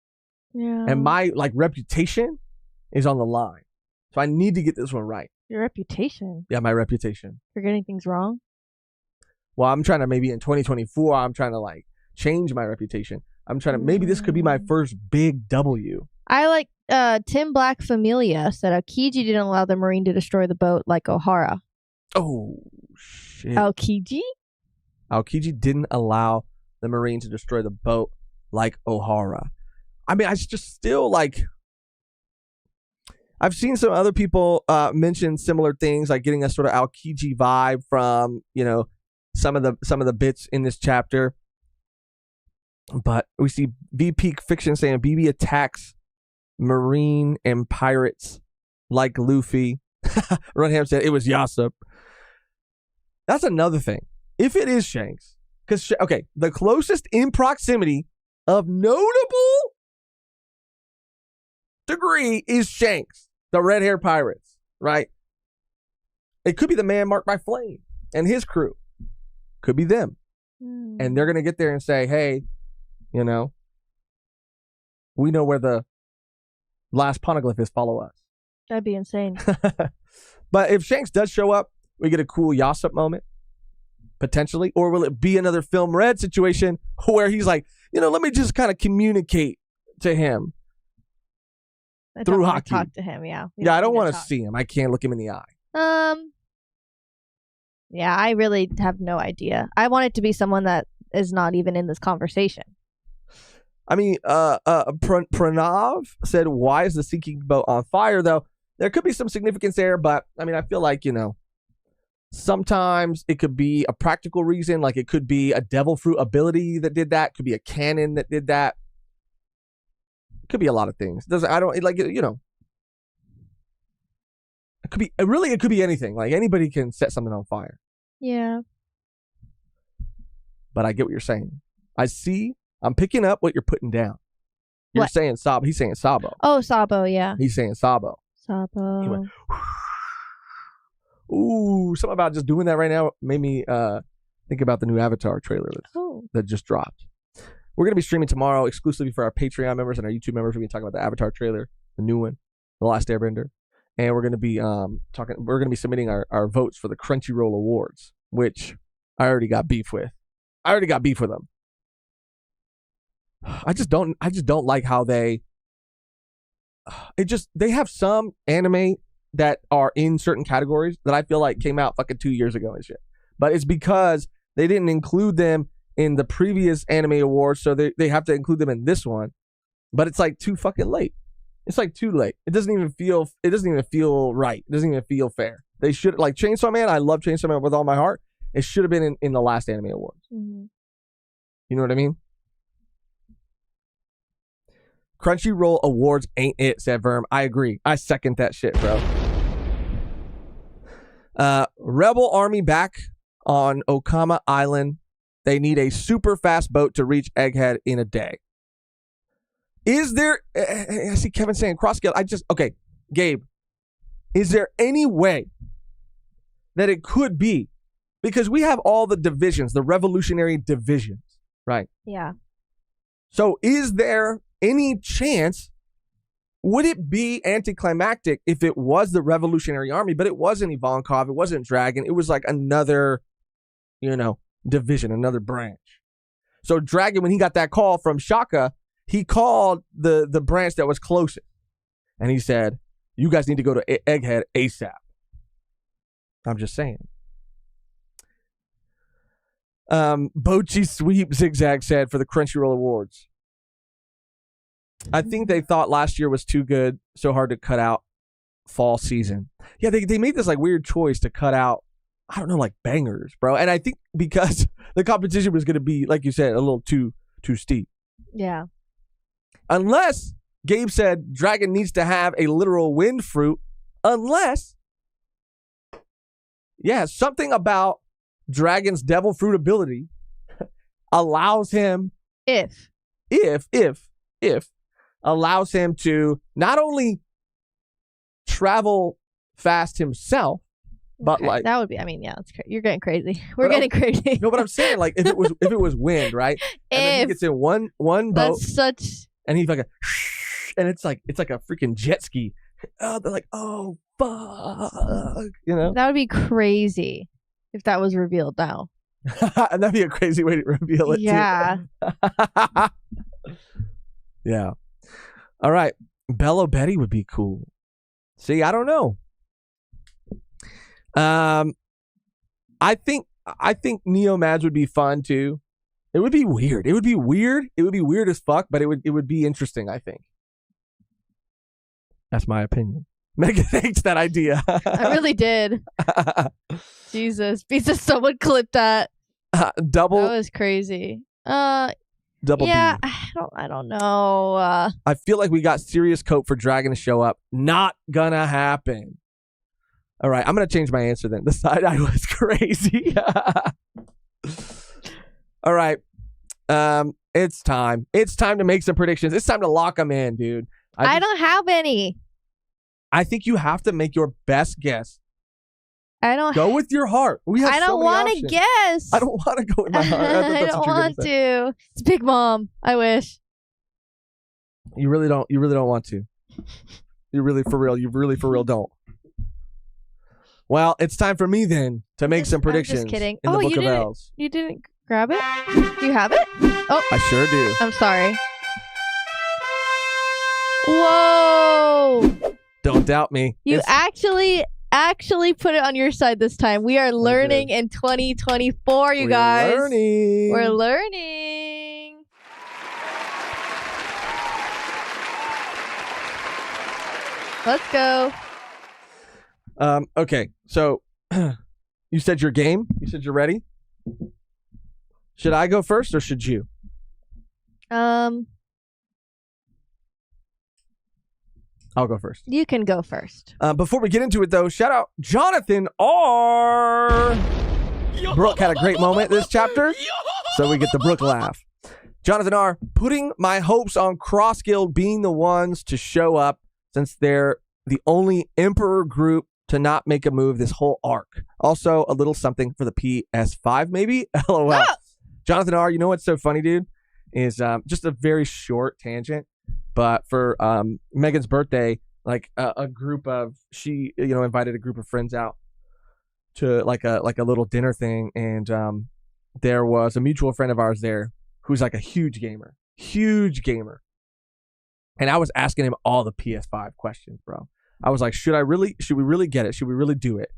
Yeah. And my reputation is on the line. So I need to get this one right. Your reputation? Yeah, my reputation. For getting things wrong? Well, I'm trying to maybe in 2024, I'm trying to change my reputation. I'm trying to, maybe this could be my first big W. I like Tim Black Familia said Aokiji didn't allow the Marine to destroy the boat like Ohara. Oh, shit. Aokiji Aokiji didn't allow the Marine to destroy the boat like Ohara. I mean, I just still I've seen some other people mention similar things, like getting a sort of Aokiji vibe from, some of the bits in this chapter. But we see VP Fiction saying BB attacks Marine and pirates like Luffy. Runham said it was Yasop. That's another thing. If it is Shanks, because, the closest in proximity of notable degree is Shanks, the red hair pirates, right? It could be the man marked by Flame and his crew. Could be them. And they're going to get there and say, hey, we know where the last poneglyph is, follow us. That'd be insane. But if Shanks does show up, we get a cool Yasop moment, potentially. Or will it be another Film Red situation where he's like, let me just kind of communicate to him through hockey. Talk to him, yeah. Yeah, I don't want to see him. I can't look him in the eye. Yeah, I really have no idea. I want it to be someone that is not even in this conversation. I mean, Pranav said, why is the sinking boat on fire, though? There could be some significance there, but, I mean, I feel like, sometimes it could be a practical reason, like it could be a devil fruit ability that did that, could be a cannon that did that. It could be a lot of things. It could be anything. Like, anybody can set something on fire. Yeah. But I get what you're saying. I'm picking up what you're putting down. You're saying Sabo. He's saying Sabo. Oh, Sabo, yeah. He's saying Sabo. Sabo. He went, ooh, something about just doing that right now made me think about the new Avatar trailer that just dropped. We're going to be streaming tomorrow exclusively for our Patreon members and our YouTube members. We're going to talk about the Avatar trailer, the new one, The Last Airbender. And we're going to be submitting our votes for the Crunchyroll Awards, which I already got beef with. them. I just don't like how they have some anime that are in certain categories that I feel like came out fucking 2 years ago and shit. But it's because they didn't include them in the previous anime awards, so they have to include them in this one. But it's like too fucking late. It's like too late. It doesn't even feel right. It doesn't even feel fair. They should, like Chainsaw Man, I love Chainsaw Man with all my heart. It should have been in the last anime awards. Mm-hmm. You know what I mean? Crunchyroll Awards ain't it, said Verm. I agree. I second that shit, bro. Rebel Army back on Okama Island. They need a super fast boat to reach Egghead in a day. Is there... I see Kevin saying cross scale. Okay, Gabe. Is there any way that it could be, because we have all the divisions, the revolutionary divisions, right? Yeah. So is there any chance, would it be anticlimactic if it was the Revolutionary Army, but it wasn't Ivankov, it wasn't Dragon, it was like another, division, another branch. So Dragon, when he got that call from Shaka, he called the branch that was closest. And he said, you guys need to go to Egghead ASAP. I'm just saying. Bochi Sweep Zigzag said for the Crunchyroll Awards, I think they thought last year was too good, so hard to cut out fall season. Yeah, they made this like weird choice to cut out, I don't know, like bangers, bro. And I think because the competition was going to be, like you said, a little too steep. Yeah. Unless Gabe said Dragon needs to have a literal wind fruit, unless, something about Dragon's devil fruit ability allows him, if allows him to not only travel fast himself, but Okay, like that would be. I mean, yeah, you're getting crazy. We're getting crazy. No, but I'm saying like if it was wind, right? And then he gets in one boat. That's such. And he's like and it's like a freaking jet ski. Oh, they're like, oh fuck, That would be crazy if that was revealed now. And that'd be a crazy way to reveal it. Yeah. Too. Yeah. All right. Bello Betty would be cool. See, I don't know. I think Neo Mads would be fun too. It would be weird. It would be weird as fuck, but it would be interesting, I think. That's my opinion. Megan hates that idea. I really did. Jesus. Pizza, someone clipped that. Double. That was crazy. Double yeah, B. I don't know. I feel like we got serious cope for Dragon to show up. Not gonna happen. All right, I'm gonna change my answer then. The side eye was crazy. All right, it's time. It's time to make some predictions. It's time to lock them in, dude. I don't have any. I think you have to make your best guess. I don't go with your heart. I don't want to guess. I don't want to go with my heart. I don't want to. It's Big Mom. I wish. You really don't. You really don't want to. You really for real. You really for real don't. Well, it's time for me then to make some predictions. I'm just kidding. In the Book of Elves. You didn't grab it? Do you have it? Oh, I sure do. I'm sorry. Whoa! Don't doubt me. You actually put it on your side this time. We are learning in 2024, you guys. We're learning. Let's go. Okay, so you said you're game. You said you're ready. Should I go first or should you? I'll go first. You can go first. Before we get into it, though, shout out Jonathan R. Brooke had a great moment this chapter, so we get the Brooke laugh. Jonathan R. putting my hopes on Cross Guild being the ones to show up since they're the only Emperor group to not make a move this whole arc. Also, a little something for the PS5, maybe? LOL. Ah! Jonathan R., you know what's so funny, dude? Is just a very short tangent. But for Megan's birthday, like a group of, she invited a group of friends out to like a little dinner thing, and there was a mutual friend of ours there who's like a huge gamer, and I was asking him all the PS5 questions, bro. I was like, should we really get it? Should we really do it?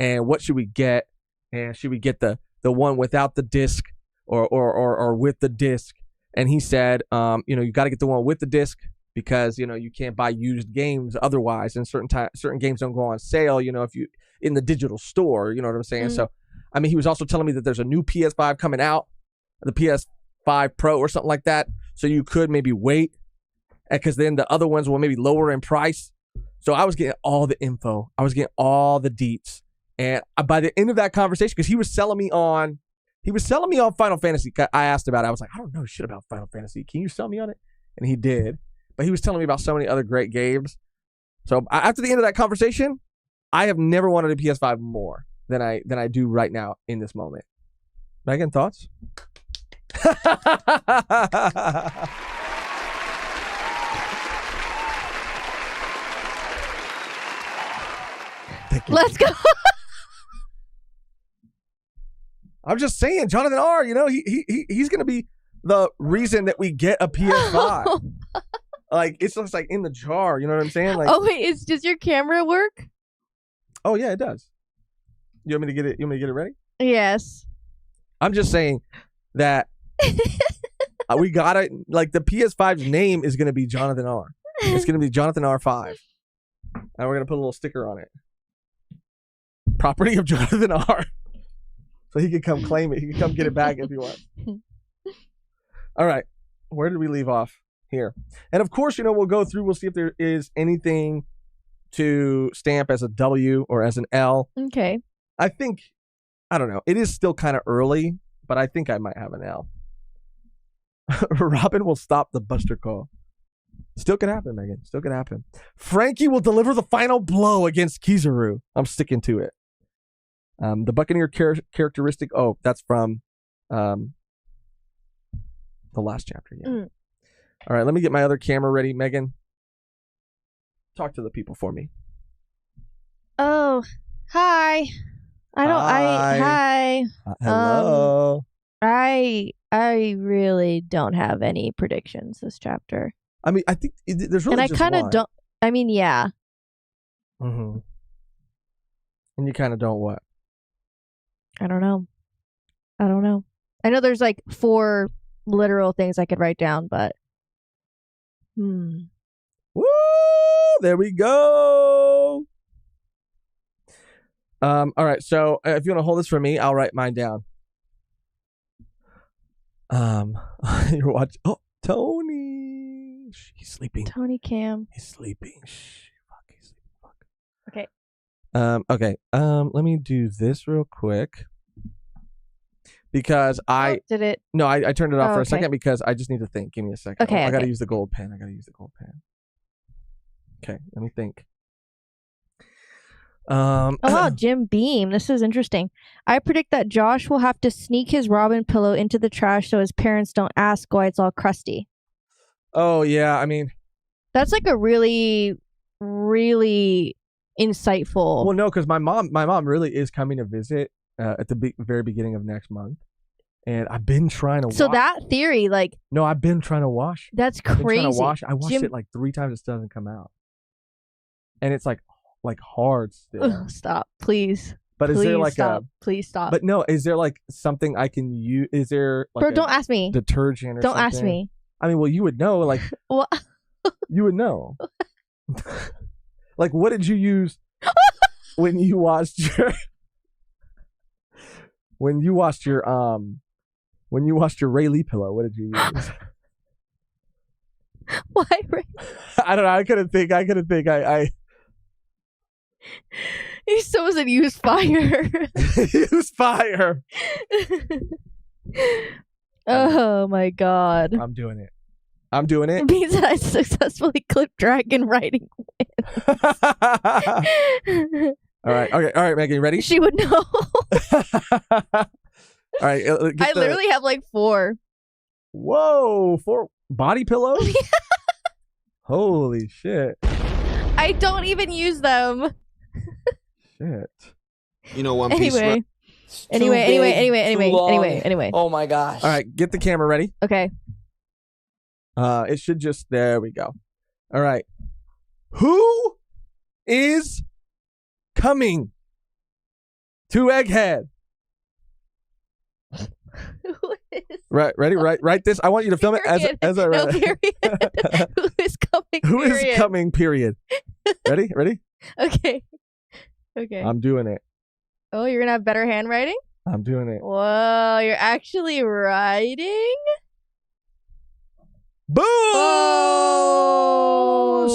And what should we get? And should we get the one without the disc or with the disc? And he said, you got to get the one with the disc because, you can't buy used games otherwise. And certain games don't go on sale, if you in the digital store, you know what I'm saying? So, I mean, he was also telling me that there's a new PS5 coming out, the PS5 Pro or something like that. So you could maybe wait because then the other ones will maybe lower in price. So I was getting all the info. I was getting all the deets. And by the end of that conversation, because he was selling me on Final Fantasy. I asked about it. I was like, I don't know shit about Final Fantasy. Can you sell me on it? And he did. But he was telling me about so many other great games. So after the end of that conversation, I have never wanted a PS5 more. than I do right now in this moment. Megan, thoughts? Let's go. I'm just saying, Jonathan R. You know, he's gonna be the reason that we get a PS5. Like it's just like in the jar. You know what I'm saying? Like, oh wait, does your camera work? Oh yeah, it does. You want me to get it? You want me to get it ready? Yes. I'm just saying that we gotta like the PS5's name is gonna be Jonathan R. It's gonna be Jonathan R5, and we're gonna put a little sticker on it. Property of Jonathan R. So he can come claim it. He can come get it back if he wants. All right. Where did we leave off? Here. And of course, you know, we'll go through. We'll see if there is anything to stamp as a W or as an L. Okay. I think, I don't know. It is still kind of early, but I think I might have an L. Robin will stop the Buster call. Still could happen, Megan. Still could happen. Frankie will deliver the final blow against Kizaru. I'm sticking to it. The Buccaneer characteristic. Oh, that's from the last chapter. Yeah. All right, let me get my other camera ready, Megan. Talk to the people for me. Oh, hi. Hi. Hello. I really don't have any predictions this chapter. I mean, I think there's really and I kind of don't. I mean, yeah. Mm-hmm. And you kind of don't what? I don't know. I know there's like 4 literal things I could write down, but. Woo! There we go. All right. So if you want to hold this for me, I'll write mine down. You're watching. Oh, Tony. He's sleeping. Tony Cam. He's sleeping. Shh. Fuck. He's sleeping. Fuck. Okay. Okay. Let me do this real quick. Because I did it. No, I turned it off for a okay. second because I just need to think. Give me a second. Okay. I gotta use the gold pen. Okay, let me think. Oh wow, Jim Beam. This is interesting. I predict that Josh will have to sneak his Robin pillow into the trash so his parents don't ask why it's all crusty. Oh yeah, I mean, that's like a really, really insightful. Well, no, because my mom really is coming to visit at the very beginning of next month, and I've been trying to. So that theory, like, no, I've been trying to wash. That's crazy. I washed it like 3 times. It still doesn't come out, and it's like hard still. Ugh, stop, please. But please is there like stop. Please stop. But no, is there like something I can use? Is there like bro? Don't ask me. Detergent or don't something? Ask me. I mean, well, you would know. Like, what? You would know. Like, what did you use when you washed your when you washed your Ray Lee pillow? What did you use? Why Ray? I don't know. I couldn't think. I He still doesn't use fire. Use fire. Oh my god. I'm doing it. It means that I successfully clipped dragon riding wins. All right. Okay. All right, Megan, you ready? She would know. All right. I literally have like 4. Whoa, 4 body pillows? Holy shit. I don't even use them. Shit. You know, One Piece. Anyway. Oh my gosh. All right, get the camera ready. Okay. It should just, there we go. All right. Who is coming to Egghead? Right, ready? Write this. I want you to film it as I write it. Who is coming? Who is coming? Period. Ready? Okay. I'm doing it. Oh, you're gonna have better handwriting? I'm doing it. Whoa, you're actually writing? Boom! Oh!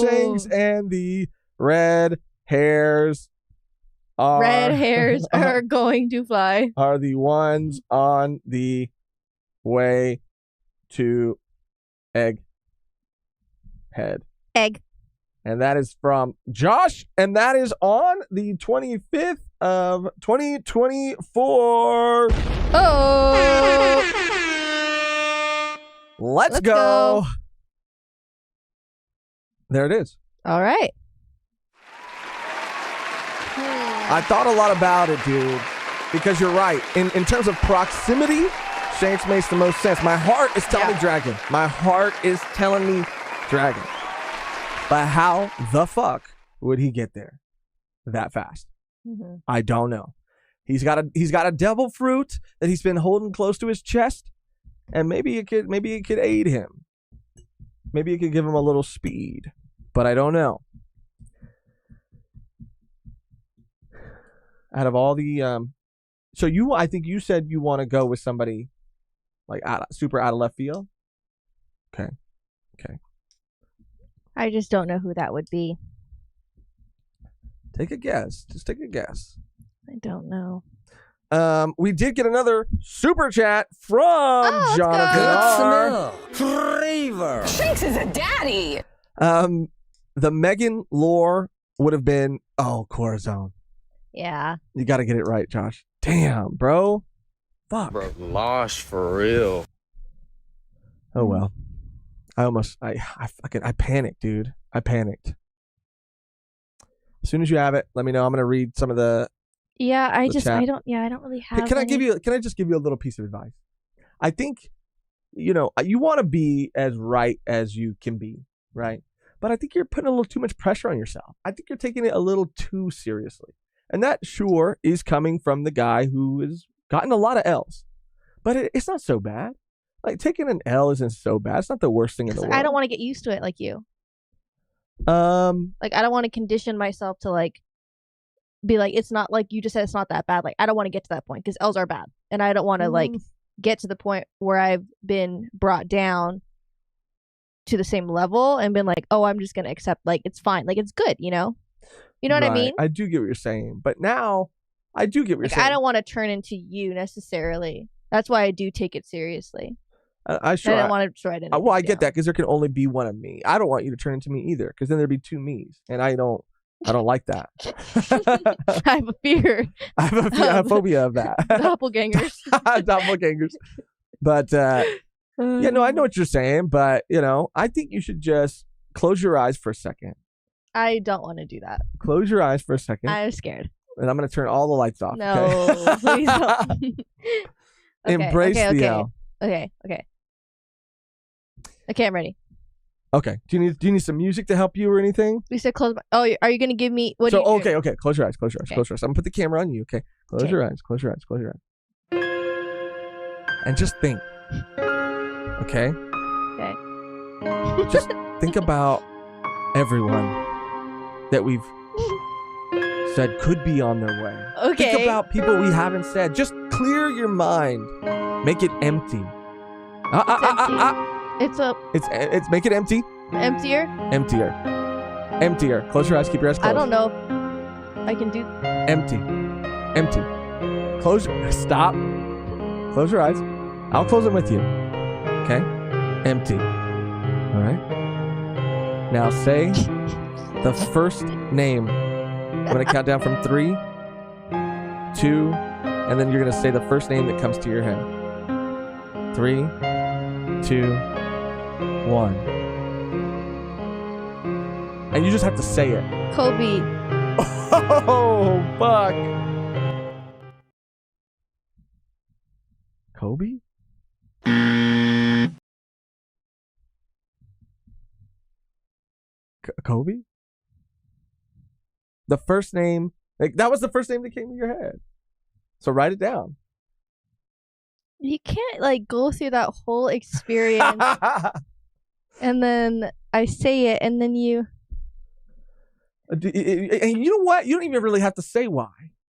Shanks and the red hairs are going to fly. Are the ones on the way to Egghead. Egg. And that is from Josh, and that is on the 25th of 2024. Oh. Let's Let's go. go. There it is. All right. I thought a lot about it, dude, because you're right. In terms of proximity, Shanks makes the most sense. My heart is telling me dragon. My heart is telling me dragon. But how the fuck would he get there that fast? Mm-hmm. I don't know. He's got a devil fruit that he's been holding close to his chest, and maybe it could aid him. Maybe it could give him a little speed, but I don't know. Out of all the I think you said you want to go with somebody like super out of left field. Okay. I just don't know who that would be. Take a guess. Just take a guess. I don't know. We did get another super chat from Jonathan Good R. smell. Flavor. Shanks is a daddy. The Megan lore would have been Corazon. Yeah. You got to get it right, Josh. Damn, bro. Fuck. Bro, losh for real. Oh well. I panicked, dude. I panicked. As soon as you have it, let me know. I'm gonna read some of the. Yeah, I chat. don't really have. Can I just give you a little piece of advice? I think, you want to be as right as you can be, right? But I think you're putting a little too much pressure on yourself. I think you're taking it a little too seriously. And that sure is coming from the guy who has gotten a lot of L's. But it's not so bad. Like, taking an L isn't so bad. It's not the worst thing in the world. I don't want to get used to it like you. Like, I don't want to condition myself to like be like, it's not like you just said, it's not that bad. Like, I don't want to get to that point because L's are bad, and I don't want to like get to the point where I've been brought down to the same level and been like, oh, I'm just gonna accept, like, it's fine, like, it's good, you know what I mean? I do get what you're saying, but now I do get what you're saying. I don't want to turn into you necessarily. That's why I do take it seriously. I don't want to try to. Well, I get that because there can only be one of me. I don't want you to turn into me either, because then there'd be two me's, and I don't like that. I have a fear. I have a phobia of that. Doppelgangers. Doppelgangers. But I know what you're saying, but I think you should just close your eyes for a second. I don't want to do that. Close your eyes for a second. I'm scared. And I'm going to turn all the lights off. No, okay? please don't. Embrace the L. Okay, I'm ready. Okay. Do you need some music to help you or anything? We said close my... Oh, are you going to give me... What? Okay. Close your eyes. Okay. I'm going to put the camera on you, okay? Close your eyes. And just think. Okay? Okay. Just think about everyone that we've said could be on their way. Okay. Think about people we haven't said. Just clear your mind. Make it empty. It's make it empty. Emptier. Close your eyes. Keep your eyes closed. I don't know. I can do. Empty. Stop. Close your eyes. I'll close them with you. Okay? Empty. All right? Now say the first name. I'm going to count down from 3, 2, and then you're going to say the first name that comes to your head. 3, 2, 1. And you just have to say it. Kobe. Oh, fuck. Kobe? Kobe? The first name, that was the first name that came to your head. So write it down. You can't go through that whole experience and then I say it and then you. And you know what? You don't even really have to say why.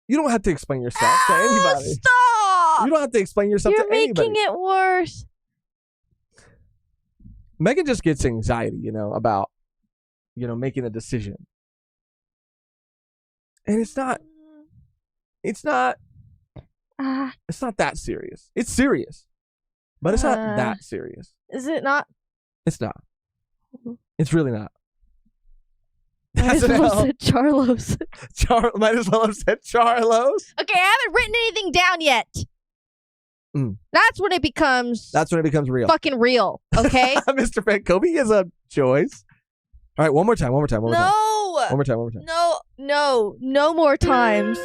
You don't have to explain yourself to anybody. Stop! You don't have to explain yourself to anybody. You're making it worse. Megan just gets anxiety, about, making a decision. And it's not that serious. It's serious, but it's not that serious. Is it not? It's not. It's really not. Might That's as an well L. said Charlos. Might as well have said Charlos. Okay, I haven't written anything down yet. Mm. That's when it becomes real. fucking real. Okay. Mr. Frankobi is a choice. All right, one more time. One more time. No more times.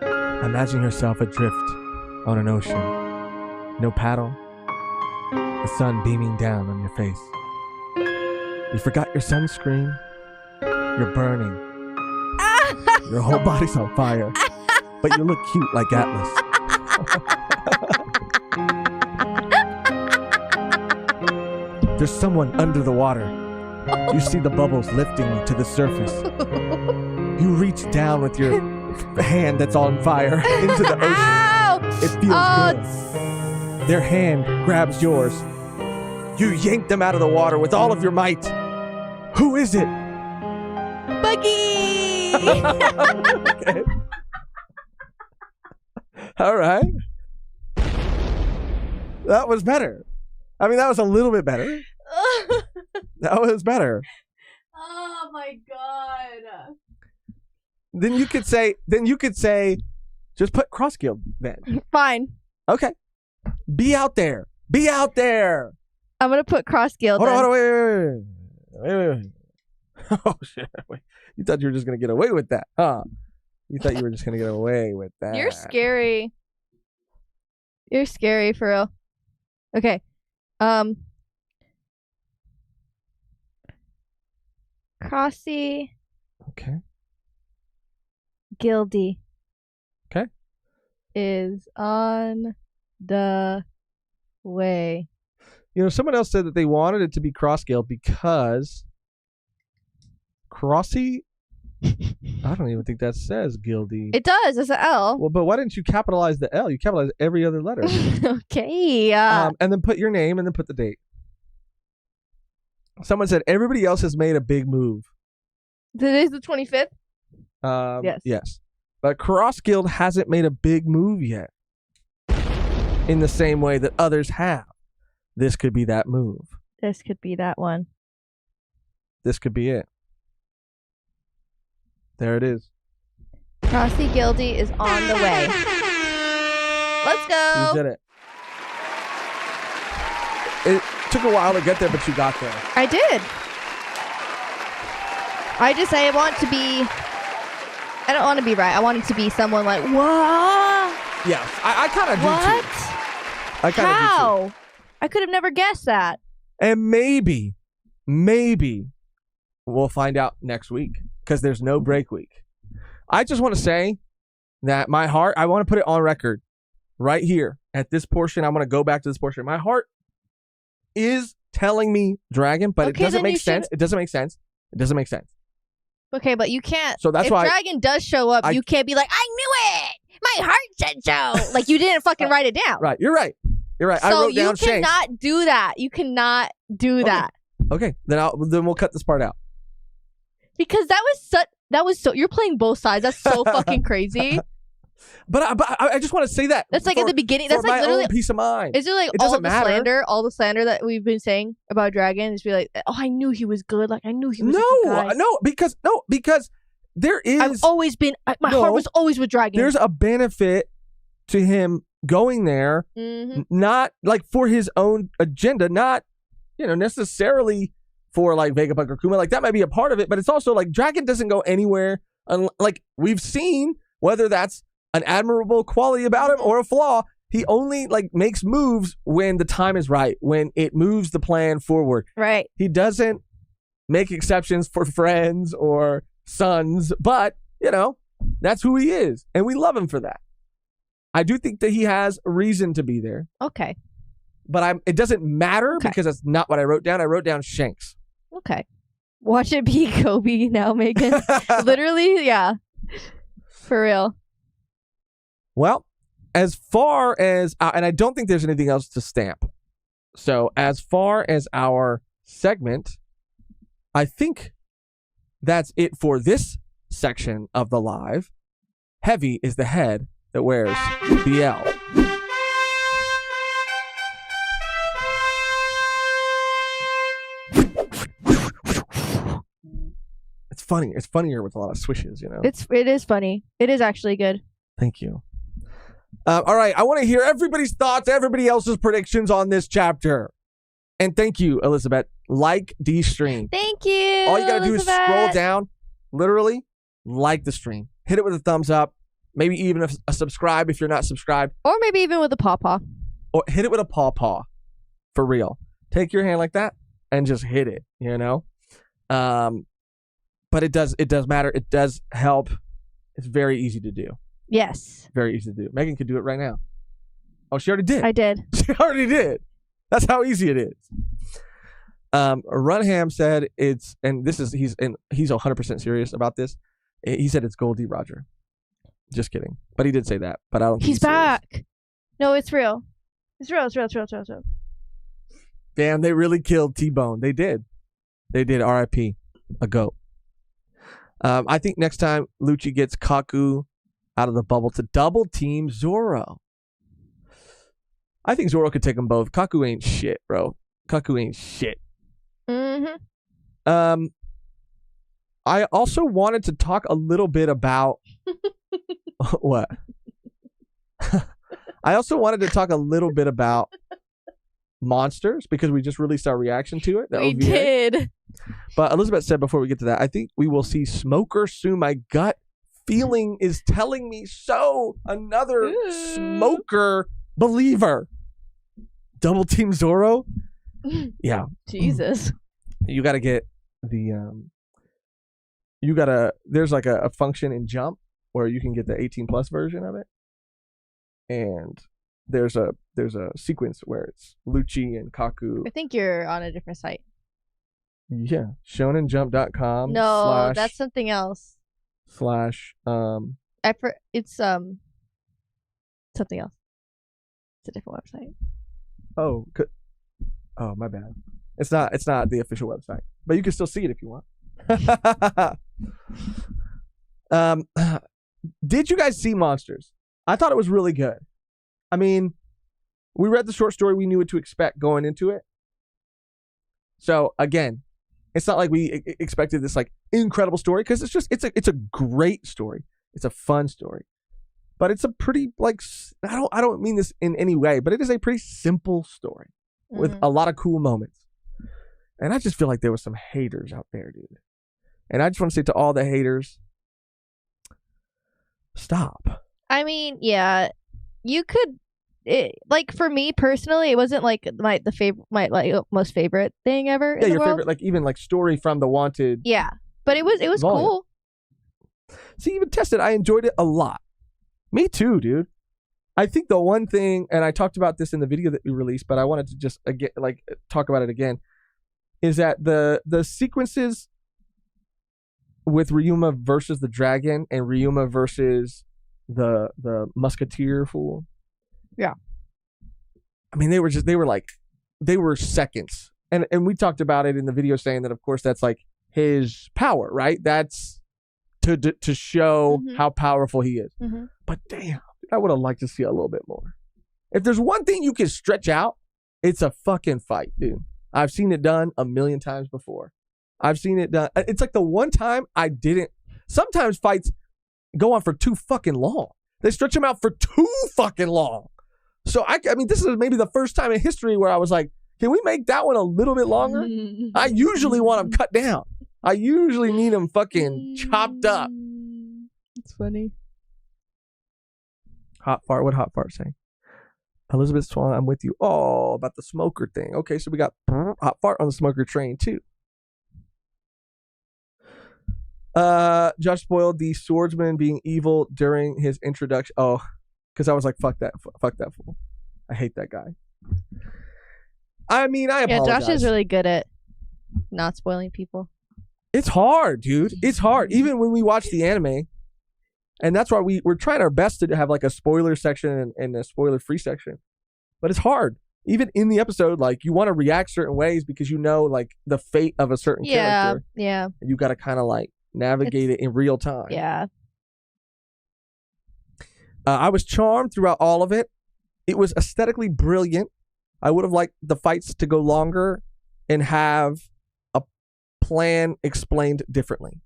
Imagine yourself adrift on an ocean. No paddle. The sun beaming down on your face. You forgot your sunscreen. You're burning. Your whole body's on fire. But you look cute like Atlas. There's someone under the water. You see the bubbles lifting to the surface. You reach down with your hand that's on fire into the ocean. Ow! It feels good. Their hand grabs yours. You yank them out of the water with all of your might. Who is it? Buggy! Okay. All right. That was better. I mean, that was a little bit better. That was better. Oh my god. Then you could say, just put cross guild then. Fine. Okay. Be out there. Be out there. I'm gonna put cross guild. Hold on, wait. Oh shit! Wait. You thought you were just gonna get away with that, huh? You thought you were just gonna get away with that. You're scary. You're scary for real. Okay. Crossy. Okay. Guildy. Okay. Is on the way. You know, someone else said that they wanted it to be cross guild because Crossy. I don't even think that says guildy. It does. It's an L. Well, but why didn't you capitalize the L? You capitalized every other letter. Okay. And then put your name and then put the date. Someone said everybody else has made a big move. Today's the 25th. Yes. Yes. But Cross Guild hasn't made a big move yet. In the same way that others have. This could be that move. This could be that one. This could be it. There it is. Crossy Guildy is on the way. Let's go. You did it. It took a while to get there, but you got there. I did. I want to be. I don't want to be right. I want it to be someone like, what? Yeah, I kind of do What? too. I kind of do too. How? I could have never guessed that. And maybe we'll find out next week because there's no break week. I just want to say that my heart, I want to put it on record right here at this portion. I want to go back to this portion. My heart is telling me dragon, but Okay, it doesn't then make you sense. It doesn't make sense. It doesn't make sense. Okay, but you can't. So that's if why Dragon does show up, you can't be like, I knew it. My heart said so. Like you didn't fucking write it down. Right. You're right. You're right. So I wrote down you cannot do that. You cannot do that. Okay. Then we'll cut this part out. Because that was so you're playing both sides. That's so fucking crazy. But I just want to say that. That's like at the beginning. That's for like my literally own peace of mind. Is it like It all doesn't the matter. all the slander that we've been saying about Dragon is be like, oh, I knew he was good. Like I knew he was a good guy. because there is. I've always been. My heart was always with Dragon. There's a benefit to him going there, not like for his own agenda, not necessarily for like Vegapunk or Kuma. Like that might be a part of it, but it's also like Dragon doesn't go anywhere. Like we've seen, whether that's an admirable quality about him or a flaw, he only like makes moves when the time is right, when it moves the plan forward. Right. He doesn't make exceptions for friends or sons, but that's who he is, and we love him for that. I do think that he has a reason to be there. Okay. But it doesn't matter because that's not what I wrote down. I wrote down Shanks. Okay. Watch it be Kobe now, Megan. Literally, yeah. For real. Well, as far as, and I don't think there's anything else to stamp. So as far as our segment, I think that's it for this section of the live. Heavy is the head that wears the L. funny. It's funnier with a lot of swishes, you know. It is funny. It is actually good. Thank you. All right, I want to hear everybody's thoughts, everybody else's predictions on this chapter. And thank you, Elizabeth. Like the stream. Thank you. All you got to do is Elizabeth. scroll down, literally, like the stream. Hit it with a thumbs up, maybe even a subscribe if you're not subscribed. Or maybe even with a pawpaw. Or hit it with a paw. For real. Take your hand like that and just hit it, you know? But it does matter. It does help. It's very easy to do. Yes. Very easy to do. Megan could do it right now. Oh, she already did. I did. She already did. That's how easy it is. Runham said he's 100% serious about this. He said it's Goldie Roger. Just kidding. But he did say that. But I don't think He's back. serious. No, it's real. It's real. Damn, they really killed T-Bone. They did. R.I.P. A goat. I think next time Lucci gets Kaku out of the bubble to double team Zoro. I think Zoro could take them both. Kaku ain't shit, bro. Kaku ain't shit. Mm-hmm. I also wanted to talk a little bit about what? I also wanted to talk a little bit about Monsters because we just released our reaction to it. We did. But Elizabeth said before we get to that, I think we will see Smoker soon. My gut feeling is telling me so. Another Smoker believer. Double team Zoro? Yeah. Jesus. You got to get the there's like a function in Jump where you can get the 18 plus version of it. And there's a sequence where it's Lucci and Kaku. I think you're on a different site. Yeah, shonenjump.com. No, that's something else. / It's something else. It's a different website. Oh, my bad. It's not the official website, but you can still see it if you want. Did you guys see Monsters? I thought it was really good. I mean, we read the short story. We knew what to expect going into it. So again, it's not like we expected this like incredible story because it's a great story. It's a fun story, but it's a pretty like I don't mean this in any way, but it is a pretty simple story with a lot of cool moments. And I just feel like there was some haters out there, dude. And I just want to say to all the haters, stop. I mean, yeah, you could. Like for me personally, it wasn't like my most favorite thing ever. Yeah, in your the world. favorite, like even like story from the Wanted. Yeah, but it was volume. cool. See, even tested, I enjoyed it a lot. Me too, dude. I think the one thing, and I talked about this in the video that we released, but I wanted to just again like talk about it again, is that the sequences with Ryuma versus the dragon and Ryuma versus the musketeer fool. Yeah. I mean, they were seconds. And we talked about it in the video saying that, of course, that's like his power, right? That's to show how powerful he is. Mm-hmm. But damn, I would have liked to see a little bit more. If there's one thing you can stretch out, it's a fucking fight, dude. I've seen it done a million times before. I've seen it done. It's like the one time I didn't. Sometimes fights go on for too fucking long. They stretch them out for too fucking long. So, I mean, this is maybe the first time in history where I was like, can we make that one a little bit longer? I usually want them cut down. I usually need them fucking chopped up. It's funny. Hot fart. What hot fart say? Elizabeth Swan, I'm with you. Oh, about the smoker thing. Okay, so we got hot fart on the smoker train too. Josh spoiled the swordsman being evil during his introduction. Oh, because I was like, fuck that fool. I hate that guy. I mean, I apologize. Yeah, Josh is really good at not spoiling people. It's hard, dude. It's hard. Even when we watch the anime. And that's why we're trying our best to have like a spoiler section and a spoiler free section. But it's hard. Even in the episode, like you want to react certain ways because you know like the fate of a certain character. Yeah. And you got to kind of like navigate it in real time. Yeah. I was charmed throughout all of it. It was aesthetically brilliant. I would have liked the fights to go longer and have a plan explained differently.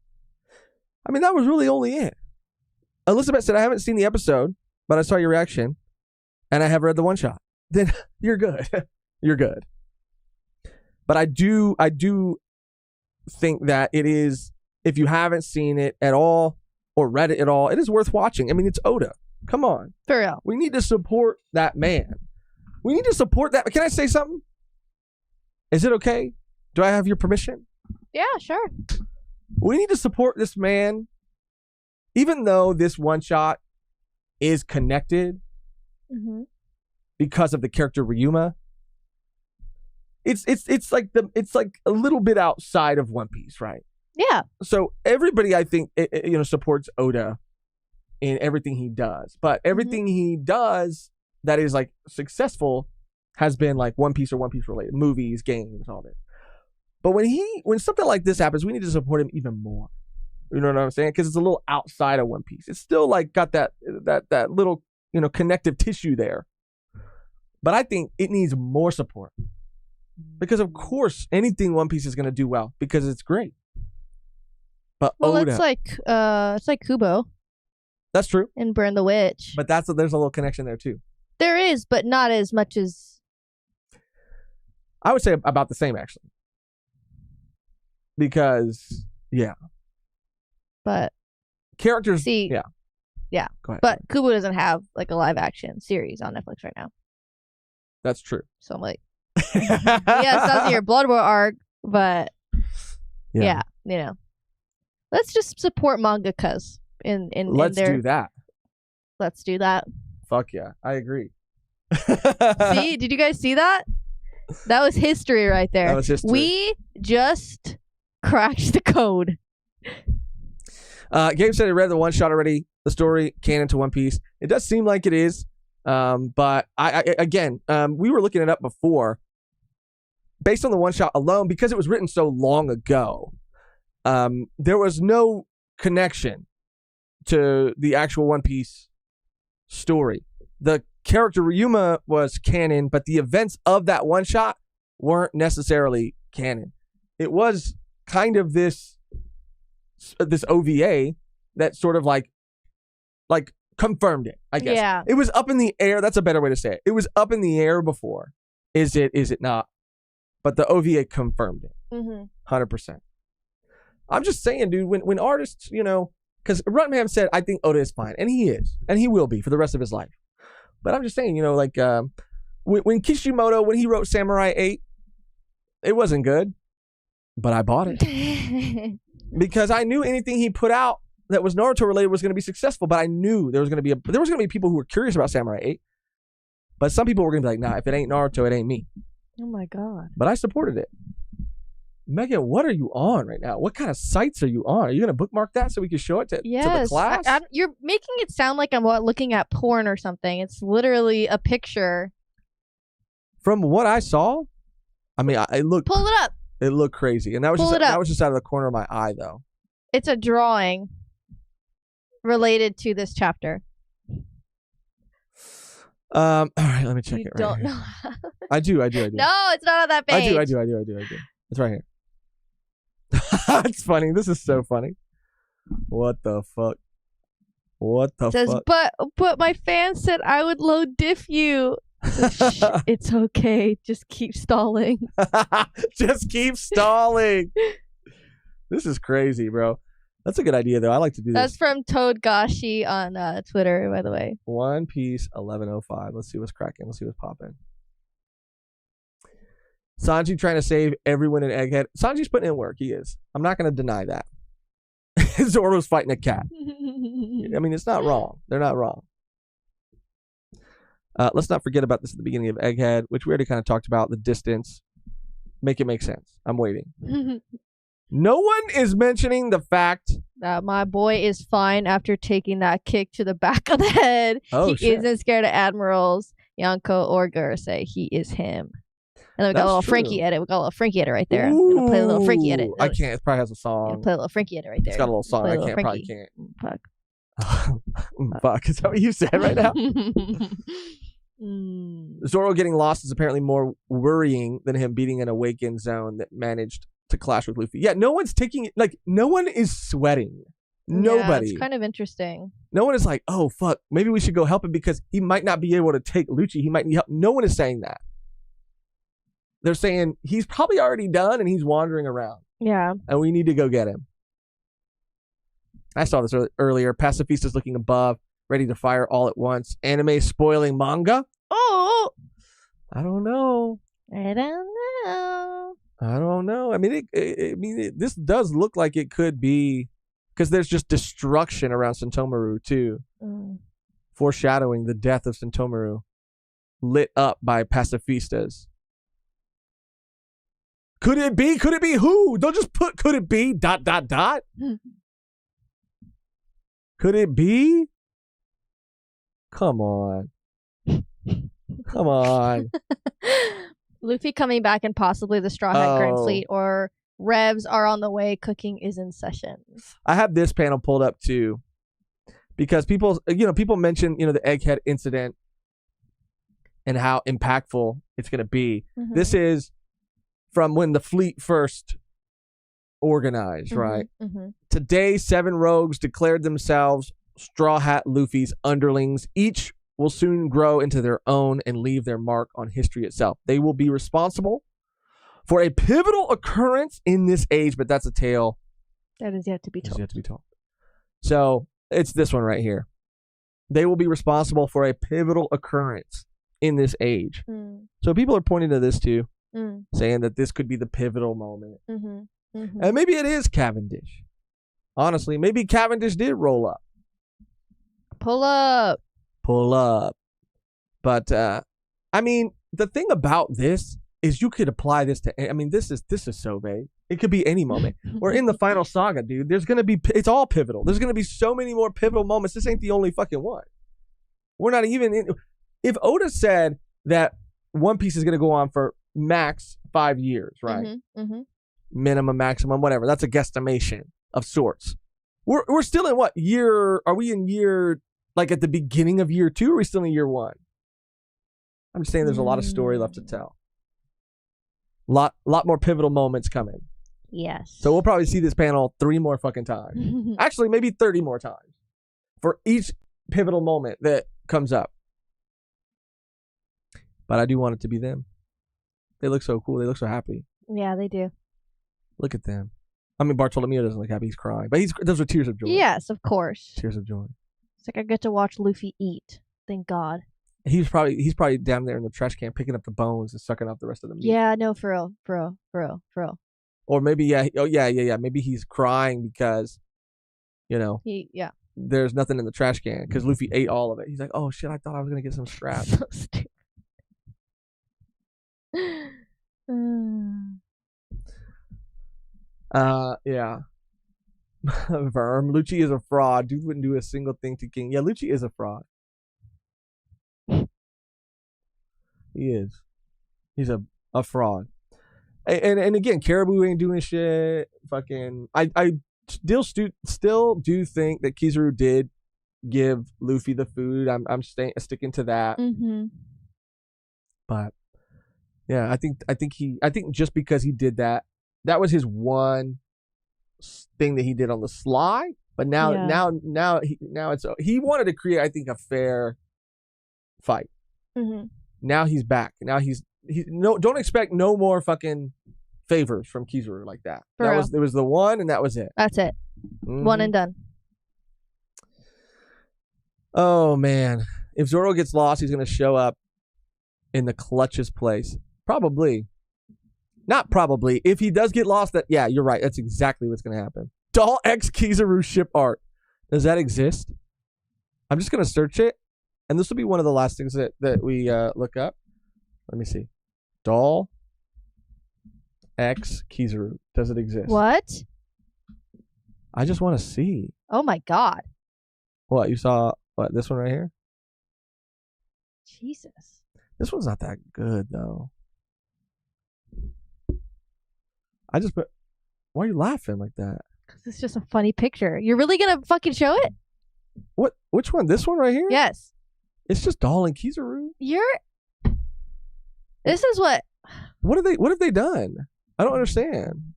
I mean, that was really only it. Elizabeth said, I haven't seen the episode, but I saw your reaction, and I have read the one shot. Then you're good. You're good. But I do think that it is, if you haven't seen it at all or read it at all, it is worth watching. I mean, it's Oda. Come on. For real. We need to support that man. We need to support that. Can I say something? Is it okay? Do I have your permission? Yeah, sure. We need to support this man, even though this one shot is connected because of the character Ryuma. It's like a little bit outside of One Piece, right? Yeah. So everybody, I think, supports Oda in everything he does, but everything he does that is like successful has been like One Piece or One Piece related movies, games, all that. But when something like this happens, we need to support him even more. You know what I'm saying? Because it's a little outside of One Piece. It's still like got that little connective tissue there. But I think it needs more support because, of course, anything One Piece is going to do well because it's great. But Oda, it's like Kubo. That's true. And Burn the Witch. But there's a little connection there too. There is, but not as much as. I would say about the same, actually. Because, yeah. But. Characters. See. Yeah. Yeah. Go ahead. But Kubo doesn't have like a live action series on Netflix right now. That's true. So I'm like. Yeah, it sounds like your Blood War arc, but. Yeah. Let's just support mangakas. Let's do that. Let's do that. Fuck yeah. I agree. See? Did you guys see that? That was history right there. That was history. We just cracked the code. Gabe said he read the one shot already. The story canon to One Piece. It does seem like it is. But we were looking it up before. Based on the one shot alone, because it was written so long ago, there was no connection to the actual One Piece story. The character Ryuma was canon, but the events of that one shot weren't necessarily canon. It was kind of this OVA that sort of like confirmed it, I guess. Yeah. It was up in the air. That's a better way to say it. It was up in the air before. Is it not? But the OVA confirmed it. 100%. I'm just saying, dude, when artists, because Rutman said, I think Oda is fine. And he is. And he will be for the rest of his life. But I'm just saying, when Kishimoto, when he wrote Samurai 8, it wasn't good. But I bought it. Because I knew anything he put out that was Naruto related was going to be successful. But I knew there was going to be people who were curious about Samurai 8. But some people were going to be like, nah, if it ain't Naruto, it ain't me. Oh my God. But I supported it. Megan, what are you on right now? What kind of sites are you on? Are you going to bookmark that so we can show it to the class? You're making it sound like I'm looking at porn or something. It's literally a picture. From what I saw, I mean, it looked. Pull it up. It looked crazy, and that was just out of the corner of my eye, though. It's a drawing related to this chapter. All right, let me check it right don't here. know. I do. No, it's not on that page. I do. It's right here. It's funny. This is so funny. What the fuck? It says, but my fans said I would low diff you. Shh, it's okay. Just keep stalling. Just keep stalling. This is crazy, bro. That's a good idea, though. I like to do this. That's from Toad Gashi on Twitter, by the way. One Piece 1105. Let's see what's cracking. Let's see what's popping. Sanji trying to save everyone in Egghead. Sanji's putting in work. He is. I'm not going to deny that. Zoro's fighting a cat. I mean, it's not wrong. They're not wrong. Let's not forget about this at the beginning of Egghead, which we already kind of talked about. The distance. Make it make sense. I'm waiting. No one is mentioning the fact that my boy is fine after taking that kick to the back of the head. He isn't scared of admirals, Yonko or Gurusei. He is him. And then we got a little Frankie edit. We got a little Frankie edit right there. I'm gonna play a little Frankie edit. I can't. It probably has a song. Play a little Frankie edit right there. It's got a little song. I can't. Probably can't. Fuck. Fuck. Is that what you said right now? Zoro getting lost is apparently more worrying than him beating an awakened zone that managed to clash with Luffy. Yeah, no one's taking it. Like, no one is sweating Nobody. It's kind of interesting. No one is like, oh, fuck, maybe we should go help him because he might not be able to take Lucci. He might need help. No one is saying that. They're saying he's probably already done and he's wandering around. Yeah. And we need to go get him. I saw this earlier. Pacifista's looking above, ready to fire all at once. Anime spoiling manga? Oh! I don't know. I don't know. I mean, this does look like it could be, because there's just destruction around Sentomaru too, foreshadowing the death of Sentomaru, lit up by pacifistas. Could it be? Could it be who? Don't just put could it be ... Could it be? Come on. Come on. Luffy coming back and possibly the Straw Hat Grand Oh. Fleet, or Revs are on the way, cooking is in session. I have this panel pulled up too, because people mention, the Egghead incident and how impactful it's going to be. Mhm. This is from when the fleet first organized, right? Mm-hmm. Today, 7 rogues declared themselves Straw Hat Luffy's underlings. Each will soon grow into their own and leave their mark on history itself. They will be responsible for a pivotal occurrence in this age, but that's a tale That is yet to be is told. yet to be told. So it's this one right here. They will be responsible for a pivotal occurrence in this age. Mm. So people are pointing to this too, Mm. saying that this could be the pivotal moment. Mm-hmm. Mm-hmm. And maybe it is Cavendish. Honestly, maybe Cavendish did roll up. Pull up. But I mean, the thing about this is you could apply this to, I mean, this is so vague. It could be any moment. We're in the final saga, dude. There's going to be, it's all pivotal. There's going to be so many more pivotal moments. This ain't the only fucking one. We're not even in, if Oda said that One Piece is going to go on for max 5 years, right? Mm-hmm. Mm-hmm. Minimum, maximum, whatever. That's a guesstimation of sorts. We're still in what year? Are we in year, like at the beginning of year 2? Or are we still in year 1? I'm just saying there's a lot of story left to tell. Lot more pivotal moments coming. Yes. So we'll probably see this panel 3 more fucking times. Actually, maybe 30 more times for each pivotal moment that comes up. But I do want it to be them. They look so cool. They look so happy. Yeah, they do. Look at them. I mean, Bartolomeo doesn't look happy. He's crying. But those are tears of joy. Yes, of course. Tears of joy. It's like I get to watch Luffy eat. Thank God. He's probably down there in the trash can picking up the bones and sucking up the rest of the meat. Yeah, no, for real. Or maybe, yeah. Oh, yeah. Maybe he's crying because, Yeah. there's nothing in the trash can because Luffy ate all of it. He's like, oh shit, I thought I was going to get some scraps. So stupid. Yeah. Verm. Lucci is a fraud. Dude wouldn't do a single thing to King. Yeah, Lucci is a fraud. He is. He's a fraud. And again, Caribou ain't doing shit. Fucking, I still do think that Kizaru did give Luffy the food. I'm sticking to that. Mm-hmm. But yeah, I think just because he did that was his one thing that he did on the sly. But now he wanted to create, I think, a fair fight. Mm-hmm. Now he's back. Now he's don't expect no more fucking favors from Kizaru like that. It was the one, and that was it. That's it. Mm-hmm. One and done. Oh man, if Zoro gets lost, he's gonna show up in the Clutch's place. Probably. Not probably. If he does get lost, yeah, you're right. That's exactly what's gonna happen. Doll X Kizaru ship art. Does that exist? I'm just gonna search it, and this will be one of the last things that we look up. Let me see. Doll X Kizaru. Does it exist? What? I just want to see. Oh my God. What, you saw? What, this one right here? Jesus. This one's not that good though. Why are you laughing like that? It's just a funny picture. You're really gonna fucking show it? What? Which one? This one right here? Yes. It's just Doll and Kizaru. This is what? What have they done? I don't understand.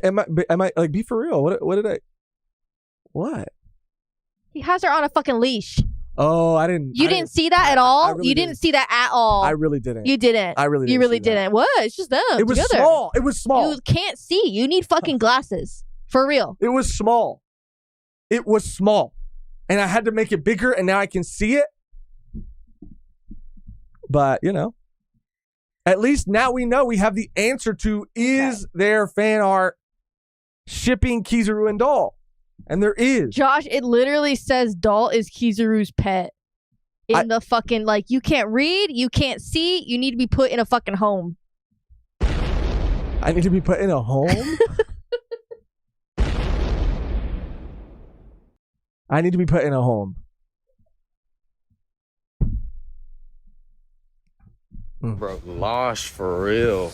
Am I like, be for real? What did I? What? He has her on a fucking leash. Oh, I didn't. You didn't see that at all? really You didn't see that at all. I really didn't. You didn't. I really didn't. You really see that. didn't. What? It's just them. It was together. small. It was small. You can't see. You need fucking glasses. For real. It was small. It was small. And I had to make it bigger, and now I can see it. But, you know, at least now we know we have the answer to, is there fan art shipping Kizaru and Doll? And there is. Josh, it literally says Doll is Kizaru's pet. In the fucking, like, you can't read, you can't see, you need to be put in a fucking home. I need to be put in a home? I need to be put in a home. Bro, lost for real.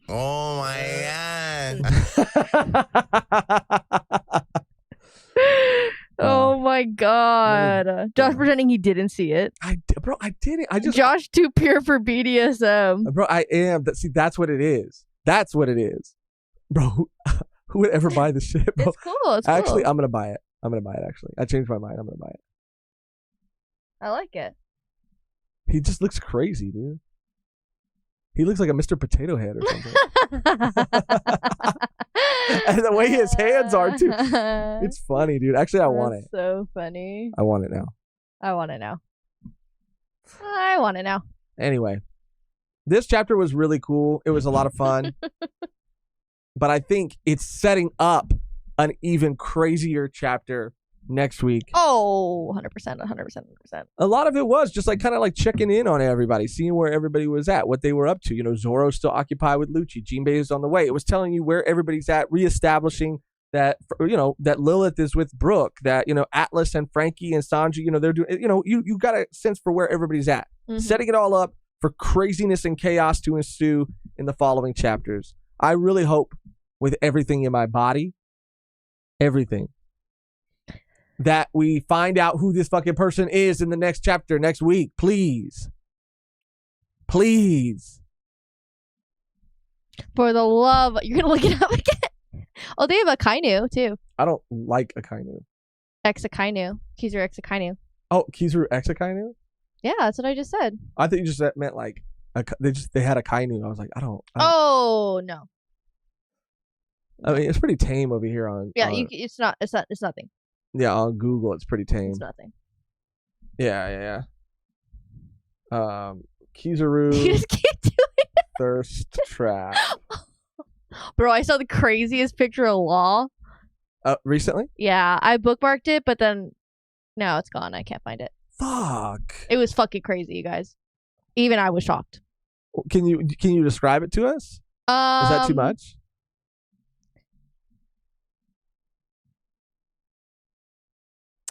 Oh my god. Oh my god. Josh pretending he didn't see it. I didn't. Josh too pure for BDSM. Bro, I am. See, that's what it is. That's what it is. Bro, who would ever buy this shit, bro? It's cool. It's cool. Actually, I'm going to buy it. Actually. I changed my mind. I'm going to buy it. I like it. He just looks crazy, dude. He looks like a Mr. Potato Head or something. And the way his hands are, too. It's funny, dude. Actually, I want it. So funny. I want it now. I want it now. I want it now. Anyway, this chapter was really cool. It was a lot of fun. But I think it's setting up an even crazier chapter next week. Oh, 100%, 100%. A lot of it was just like kind of like checking in on everybody, seeing where everybody was at, what they were up to. You know, Zoro's still occupied with Lucci. Jinbei is on the way. It was telling you where everybody's at, reestablishing that, you know, that Lilith is with Brooke, that, you know, Atlas and Frankie and Sanji, you know, they're doing, you know, you got a sense for where everybody's at. Mm-hmm. Setting it all up for craziness and chaos to ensue in the following chapters. I really hope with everything in my body, everything, that we find out who this fucking person is in the next chapter next week. Please. Please. For the love, you're going to look it up again. Oh, they have a Kainu, too. I don't like Akainu. Exakainu. Kizaru Exakainu. Oh, Kizaru Exakainu? Yeah, that's what I just said. I thought you just meant like, they had a Kainu. I was like, I don't. Oh, no. I mean, it's pretty tame over here on. Yeah, it's nothing. Yeah, on Google, it's pretty tame. It's nothing. Yeah. Kizaru. You just keep doing it. Thirst trap. Bro, I saw the craziest picture of Law. Recently? Yeah, I bookmarked it, but then no, it's gone. I can't find it. Fuck. It was fucking crazy, you guys. Even I was shocked. Can you describe it to us? Is that too much?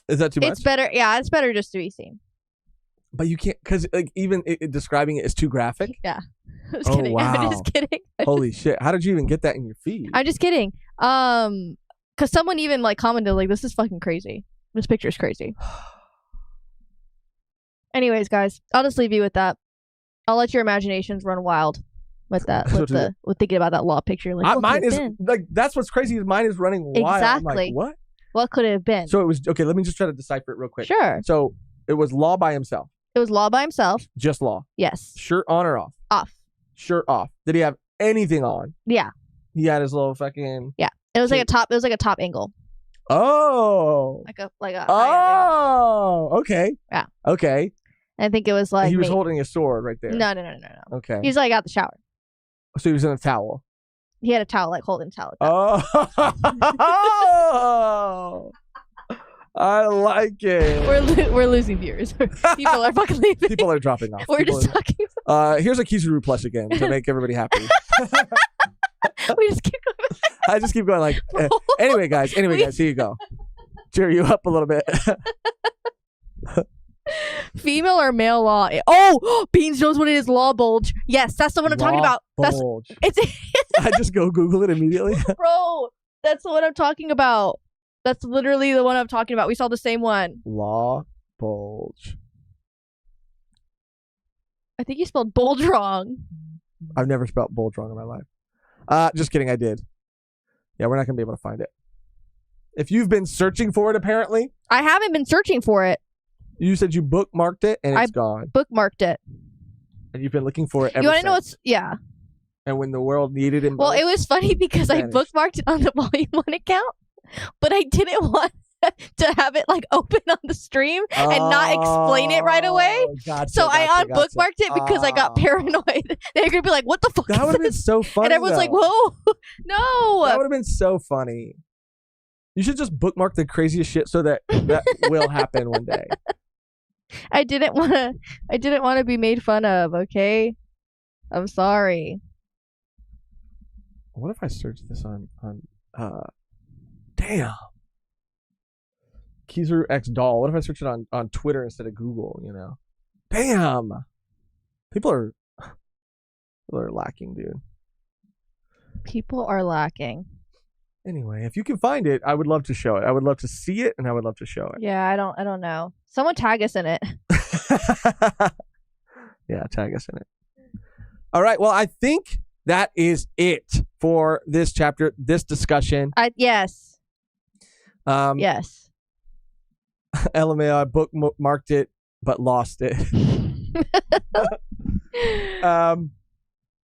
Is that too much? It's better. Yeah, it's better just to be seen. But you can't, because like even describing it is too graphic. Yeah. I was Oh, kidding. wow. I'm just kidding. Holy shit! How did you even get that in your feed? I'm just kidding. Because someone even like commented like, "This is fucking crazy. This picture is crazy." Anyways, guys, I'll just leave you with that. I'll let your imaginations run wild with that. With thinking about that Law picture. Like, mine is like, that's what's crazy. Is mine is running wild. Exactly. I'm like, what? What could it have been? So it was okay. Let me just try to decipher it real quick. Sure. So it was Law by himself. It was Law by himself. Just Law. Yes. Shirt on or off? Off. Shirt off. Did he have anything on? Yeah. He had his little fucking. Yeah. It was like a top. It was like a top angle. Oh. Like a. Oh. Okay. Yeah. Okay. I think it was like he was holding a sword right there. No. Okay. He's like out the shower. So he was in a towel. He had a towel, like holding a towel. Oh. I like it. We're losing viewers. People are fucking leaving. People are dropping off. We're just talking. Here's a Kizaru plush again to make everybody happy. We just keep going. I just keep going like. Anyway, guys. Here you go. Cheer you up a little bit. Female or male Law? Oh, Beans knows what it is. Law bulge. Yes, that's the one I'm talking about. Bulge. It's. I just go Google it immediately. Bro, that's the one I'm talking about. That's literally the one I'm talking about. We saw the same one. Law bulge. I think you spelled bulge wrong. I've never spelled bulge wrong in my life. Just kidding. I did. Yeah, we're not going to be able to find it. If you've been searching for it, apparently. I haven't been searching for it. You said you bookmarked it and it's gone. Bookmarked it. And you've been looking for it ever You want to know since. what's... Yeah. And when the world needed it Well, most, it was funny because I vanished. bookmarked it on the Volume 1 account, but I didn't want to have it like open on the stream and not explain it right away. Gotcha, So I gotcha. unbookmarked it because I got paranoid. They're gonna be like, "What the fuck?" That is would have been this?" so funny. And everyone's like, though. "Whoa, no!" That would have been so funny. You should just bookmark the craziest shit so that will happen one day. I didn't want to. I didn't want to be made fun of. Okay, I'm sorry. What if I search this on damn. Kizaru X doll. What if I search it on Twitter instead of Google, you know? Damn. People are lacking, dude. People are lacking. Anyway, if you can find it, I would love to show it. I would love to see it and I would love to show it. Yeah, I don't know. Someone tag us in it. Yeah, tag us in it. All right. Well, I think that is it for this chapter, this discussion. Yes. Yes. LMAO, I bookmarked it, but lost it.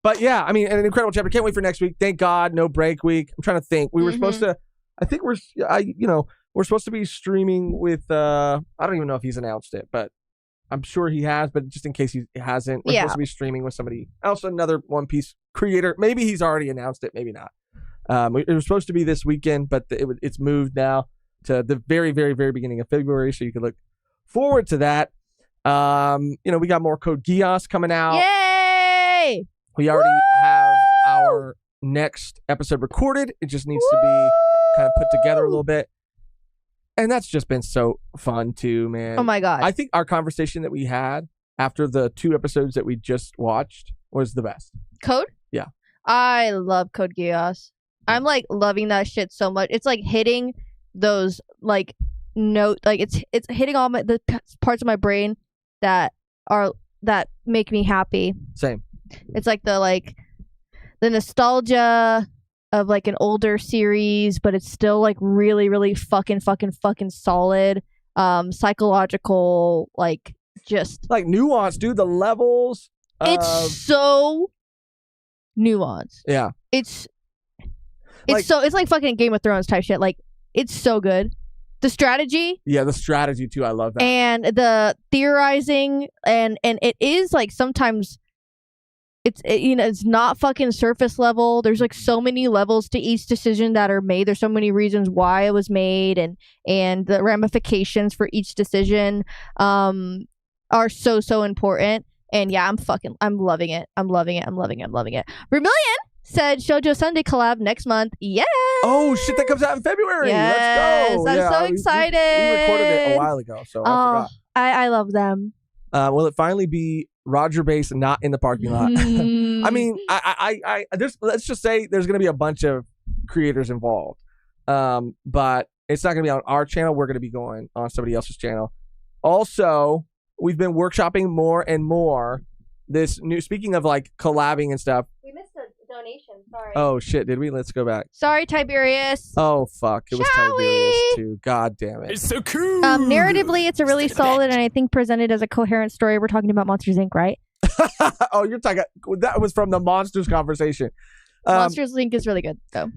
But yeah, I mean, an incredible chapter. Can't wait for next week. Thank God, no break week. I'm trying to think. We were supposed to, I think we're supposed to be streaming with, I don't even know if he's announced it, but I'm sure he has, but just in case he hasn't, we're supposed to be streaming with somebody else, another One Piece creator. Maybe he's already announced it, maybe not. It was supposed to be this weekend, but it's moved now to the very, very, very beginning of February, so you can look forward to that. We got more Code Geass coming out. Yay! We already have our next episode recorded. It just needs to be kind of put together a little bit. And that's just been so fun too, man. Oh my God. I think our conversation that we had after the 2 episodes that we just watched was the best. Code? Yeah. I love Code Geass. I'm like loving that shit so much. It's like hitting those like it's hitting all the parts of my brain that make me happy. Same. It's like the nostalgia of like an older series, but it's still like really, really fucking solid. Psychological, like just like nuance, dude. The levels. It's so nuanced. Yeah. It's like fucking Game of Thrones type shit. Like it's so good. The strategy. Yeah, the strategy too. I love that. And the theorizing and it is like sometimes it's not fucking surface level. There's like so many levels to each decision that are made. There's so many reasons why it was made and the ramifications for each decision are so important. And yeah, I'm loving it. I'm loving it. Vermilion said Shoujo Sunday collab next month. Yeah. Oh shit, that comes out in February. Yes, Let's go. I'm so excited. We recorded it a while ago, so I forgot. I love them. Will it finally be Roger Base not in the parking lot? I mean, let's just say there's going to be a bunch of creators involved. But it's not going to be on our channel. We're going to be going on somebody else's channel. Also, we've been workshopping more and more this new, speaking of like collabing and stuff. We missed a donation. Sorry. Oh shit, did we? Let's go back. Sorry, Tiberius. Oh fuck, it was Shall Tiberius we? too. God damn it. It's so cool. Narratively, it's a really solid and I think presented as a coherent story. We're talking about Monsters Inc., right? Oh, you're talking. That was from the Monsters conversation. Monsters Inc. is really good, though.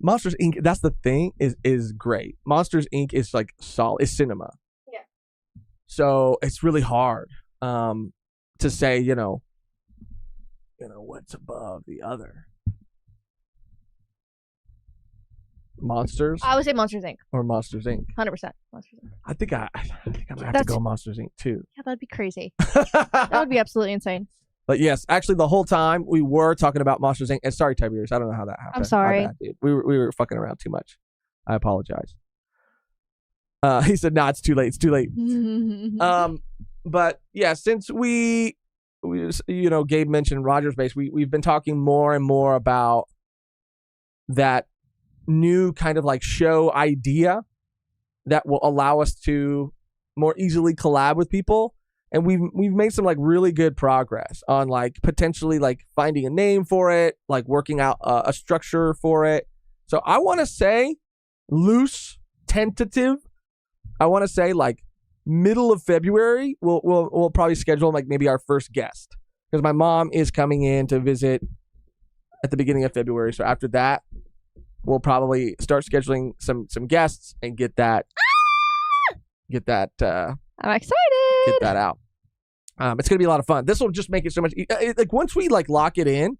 Monsters Inc. That's the thing is great. Monsters Inc. is like solid. It's cinema. Yeah. So it's really hard to say, you know what's above the other. Monsters I would say Monsters Inc. or Monsters Inc. 100% Monsters Inc. I think I might have to go Monsters Inc. too. Yeah, that'd be crazy. That would be absolutely insane. But yes, actually, the whole time we were talking about Monsters Inc. And sorry, Tiberius, I don't know how that happened. I'm sorry. My bad, dude. We were fucking around too much. I apologize. He said, "Nah, it's too late. It's too late." But yeah, since we Gabe mentioned Rogers Base, we've been talking more and more about that new kind of like show idea that will allow us to more easily collab with people. And we've made some like really good progress on like potentially like finding a name for it, like working out a structure for it. So I want to say loose, tentative. I want to say like middle of February. We'll probably schedule like maybe our first guest because my mom is coming in to visit at the beginning of February. So after that, we'll probably start scheduling some guests and get that I'm excited. get that out. It's gonna be a lot of fun. This will just make it so much like once we like lock it in,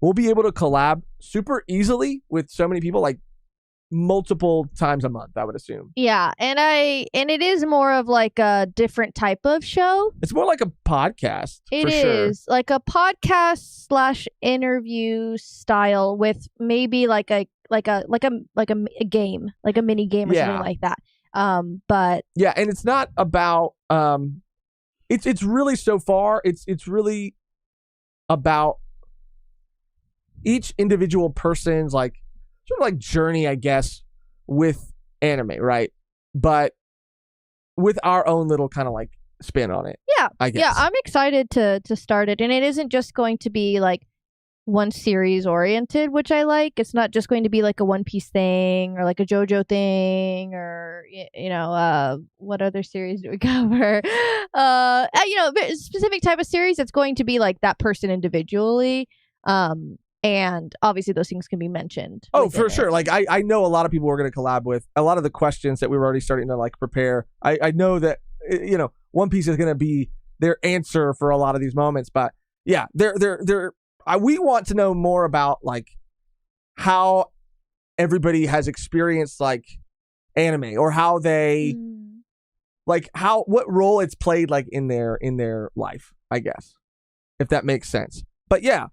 we'll be able to collab super easily with so many people, like multiple times a month, I would assume. Yeah, and it is more of like a different type of show. It's more like a podcast. It for sure. is like a podcast / interview style with maybe like a game, like a mini game or something like that. But yeah, and it's not about it's really so far it's really about each individual person's like sort of like journey, I guess, with anime, right? But with our own little kind of like spin on it. Yeah. I guess. Yeah, I'm excited to start it. And it isn't just going to be like one series oriented, which I like. It's not just going to be like a One Piece thing or like a JoJo thing or what other series do we cover? Specific type of series. It's going to be like that person individually. And obviously those things can be mentioned. Oh, for sure. Like I know a lot of people we're going to collab with. A lot of the questions that we were already starting to like prepare. I know that One Piece is going to be their answer for a lot of these moments. But yeah, we want to know more about like how everybody has experienced like anime or how they like what role it's played like in their life, I guess, if that makes sense. But yeah,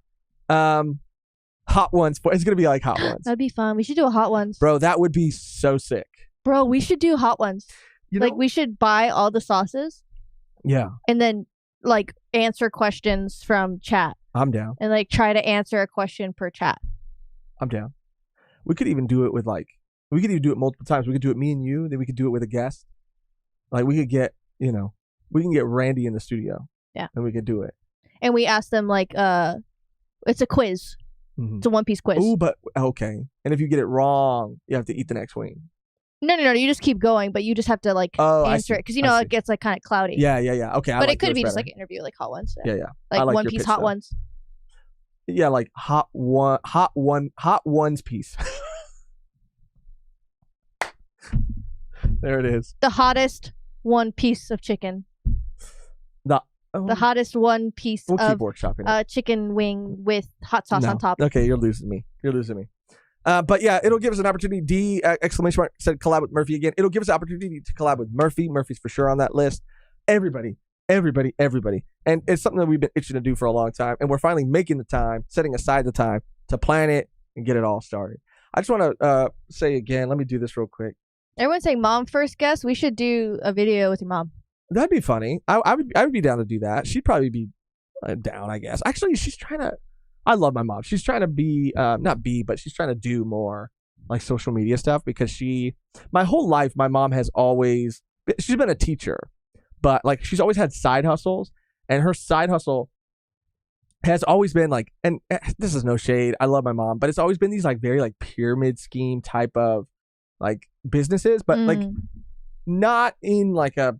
Hot Ones. It's going to be like Hot Ones. That'd be fun. We should do a Hot Ones. Bro, that would be so sick. Bro, we should do Hot Ones. Like we should buy all the sauces. Yeah. And then like answer questions from chat. I'm down. And like try to answer a question per chat. I'm down. We could even do it with we could even do it multiple times. We could do it me and you, then we could do it with a guest. Like we could get, we can get Randy in the studio. Yeah. And we could do it. And we ask them like it's a quiz. Mm-hmm. It's a One Piece quiz. Oh, but okay. And if you get it wrong, you have to eat the next wing. No. You just keep going, but you just have to like answer it because it gets like kind of cloudy. Yeah. Okay, but it could be just like an interview, like Hot Ones. Yeah. Like like One Piece Hot Ones. Yeah, like Hot One's Piece. There it is. The hottest one piece of chicken. The hottest one piece we'll of keep workshopping chicken wing with hot sauce on top. Okay, you're losing me. But yeah, it'll give us an opportunity. D ! Said collab with Murphy again. It'll give us an opportunity to collab with Murphy. Murphy's for sure on that list. Everybody. And it's something that we've been itching to do for a long time. And we're finally making the time, setting aside the time to plan it and get it all started. I just want to say again, let me do this real quick. Everyone's saying mom first guest. We should do a video with your mom. That'd be funny. I would be down to do that. She'd probably be down, I guess. Actually, I love my mom. She's trying to be, but she's trying to do more like social media stuff because my whole life, my mom has always, she's been a teacher, but like she's always had side hustles, and her side hustle has always been like, and this is no shade, I love my mom, but it's always been these like very like pyramid scheme type of like businesses, but like not in like a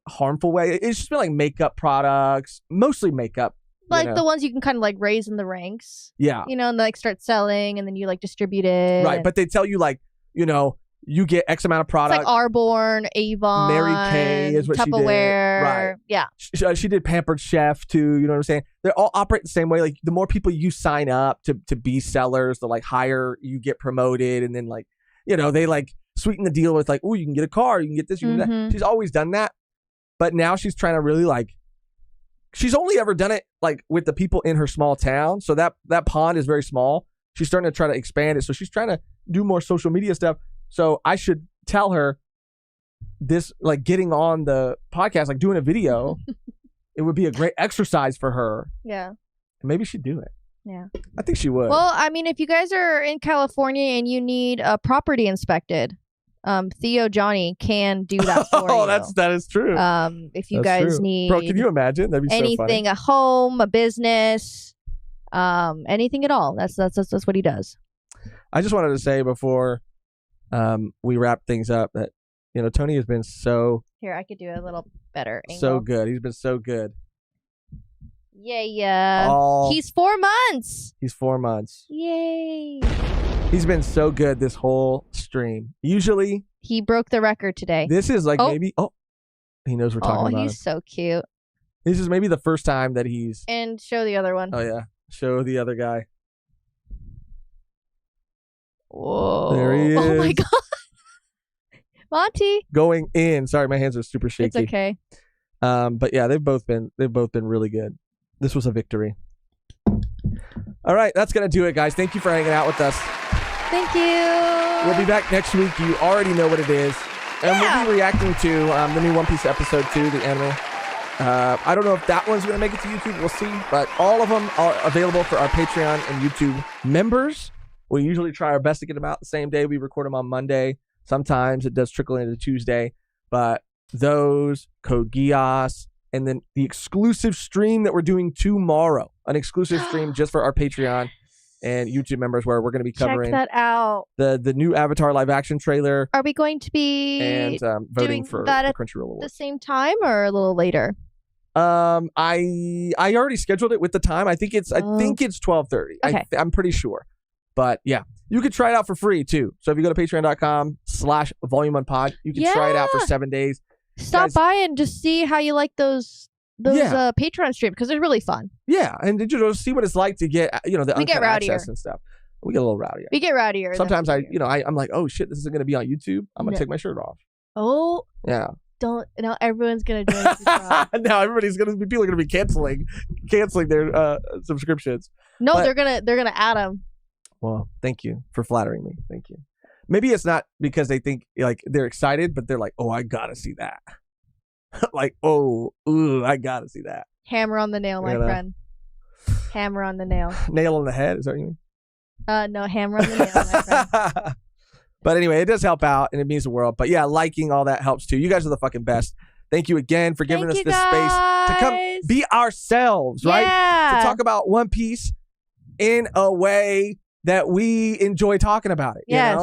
harmful way. It's just been like makeup products, mostly makeup, like the ones you can kind of like raise in the ranks. Yeah, and like start selling, and then you like distribute it. Right, but they tell you like you get X amount of product. It's like Arborn, Avon, Mary Kay is what Tupperware. she did. Right. Yeah. She did Pampered Chef too. You know what I'm saying? They all operate the same way. Like the more people you sign up to be sellers, the like higher you get promoted, and then like they like sweeten the deal with like, oh, you can get a car, you can get this, you can get that. She's always done that, but now she's trying to really like. She's only ever done it like with the people in her small town, so that pond is very small. She's starting to try to expand it, so she's trying to do more social media stuff. So I should tell her this, like getting on the podcast, like doing a video, it would be a great exercise for her. Yeah. And maybe she'd do it. Yeah. I think she would. Well, I mean, if you guys are in California and you need a property inspected, Theo Johnny can do that for you. Oh, that is true. If you guys need, bro, can you imagine? That'd be anything, so funny. a home, a business, anything at all. That's what he does. I just wanted to say before we wrap things up that, Tony has been so Here, I could do a little better angle. so good. He's been so good. Yeah. All He's 4 months. he's 4 months. Yay. He's been so good this whole stream. Usually He broke the record today. this is like Oh. maybe he knows we're talking about him. He's so cute. This is maybe the first time that he's And show the other one. oh yeah. Show the other guy. Whoa. There he Oh my is. god. Monty. Going in. Sorry, my hands are super shaky. It's okay. But yeah, they've both been really good. This was a victory. All right, that's gonna do it, guys. Thank you for hanging out with us. Thank you. We'll be back next week. You already know what it is, and we'll be reacting to the new One Piece episode 2, the anime. I don't know if that one's gonna make it to YouTube. We'll see. But all of them are available for our Patreon and YouTube members. We usually try our best to get them out the same day. We record them on Monday. Sometimes it does trickle into Tuesday, but those, Code Geass, and then the exclusive stream that we're doing tomorrow, an exclusive stream just for our Patreon and YouTube members where we're going to be covering Check that out. the new Avatar live action trailer Are we going to be and voting doing for the that at Crunchyroll the Award. same time or a little later? I already scheduled it with the time. I think it's 12:30. Okay. I'm pretty sure. But yeah, you can try it out for free too. So if you go to patreon.com/volume1pod, you can try it out for 7 days. Stop Guys- by and just see how you like those Yeah. Patreon streams because they're really fun. Yeah, and see what it's like to get the We get uncut access rowdier. and stuff. We get a little rowdier. We get rowdier. that's Sometimes what we do. I'm like, oh shit, this isn't gonna be on YouTube. I'm gonna No. take my shirt off. Oh, Yeah. don't now everyone's gonna join. us. Now people are gonna be canceling their subscriptions. No, But- they're gonna add them. Well, thank you for flattering me. Thank you. Maybe it's not because they think like they're excited, but they're like, oh, I gotta see that. Like, I gotta see that. Hammer on the nail, my You know. friend. Hammer on the nail. Nail on the head, is that what you mean? No, hammer on the nail, my friend. But anyway, it does help out and it means the world. But yeah, liking all that helps too. You guys are the fucking best. Thank you again for giving Thank us you, this space to come guys. be ourselves, right? Yeah. To talk about One Piece in a way that we enjoy talking about it. Yes. You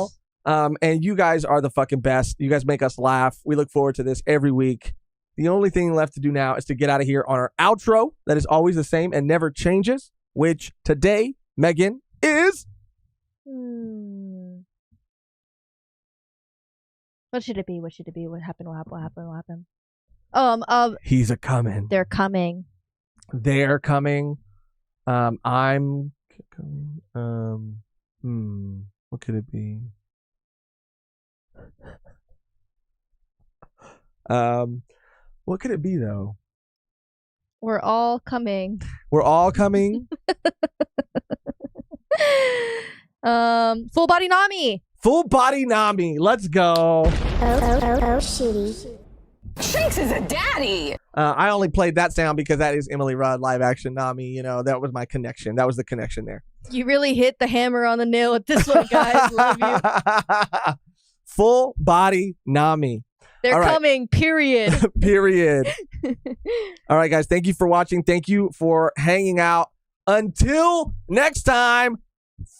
know? And you guys are the fucking best. You guys make us laugh. We look forward to this every week. The only thing left to do now is to get out of here on our outro that is always the same and never changes, which today, Megan, is... What should it be? What should it be? What happened? What happened? What happened? What happened? He's a coming. They're coming. They're coming. I'm coming. What could it be? What could it be though? We're all coming. We're all coming. Full body Nami. Full body Nami. Let's go. shitty. Shanks is a daddy. I only played that sound because that is Emily Rudd live action Nami. You know, that was my connection. That was the connection there. You really hit the hammer on the nail with this one, guys. Love you. Full body Nami. They're All right. coming, period. Period. All right, guys. Thank you for watching. Thank you for hanging out. Until next time,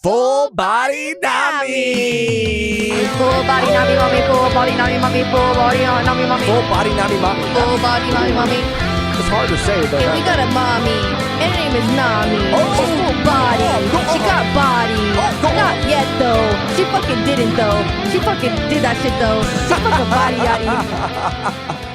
full body Nami. Full body Nami, mommy. Full body Nami, mommy. Full body Nami, mommy. Full body Nami Mommy. Full body Nami, mommy. It's hard to say, but And we got a mommy. And her name is Nami. Oh. She's full body. She got body. Not yet, though. She fucking didn't, though. She fucking did that shit, though. She fucking body yaddy.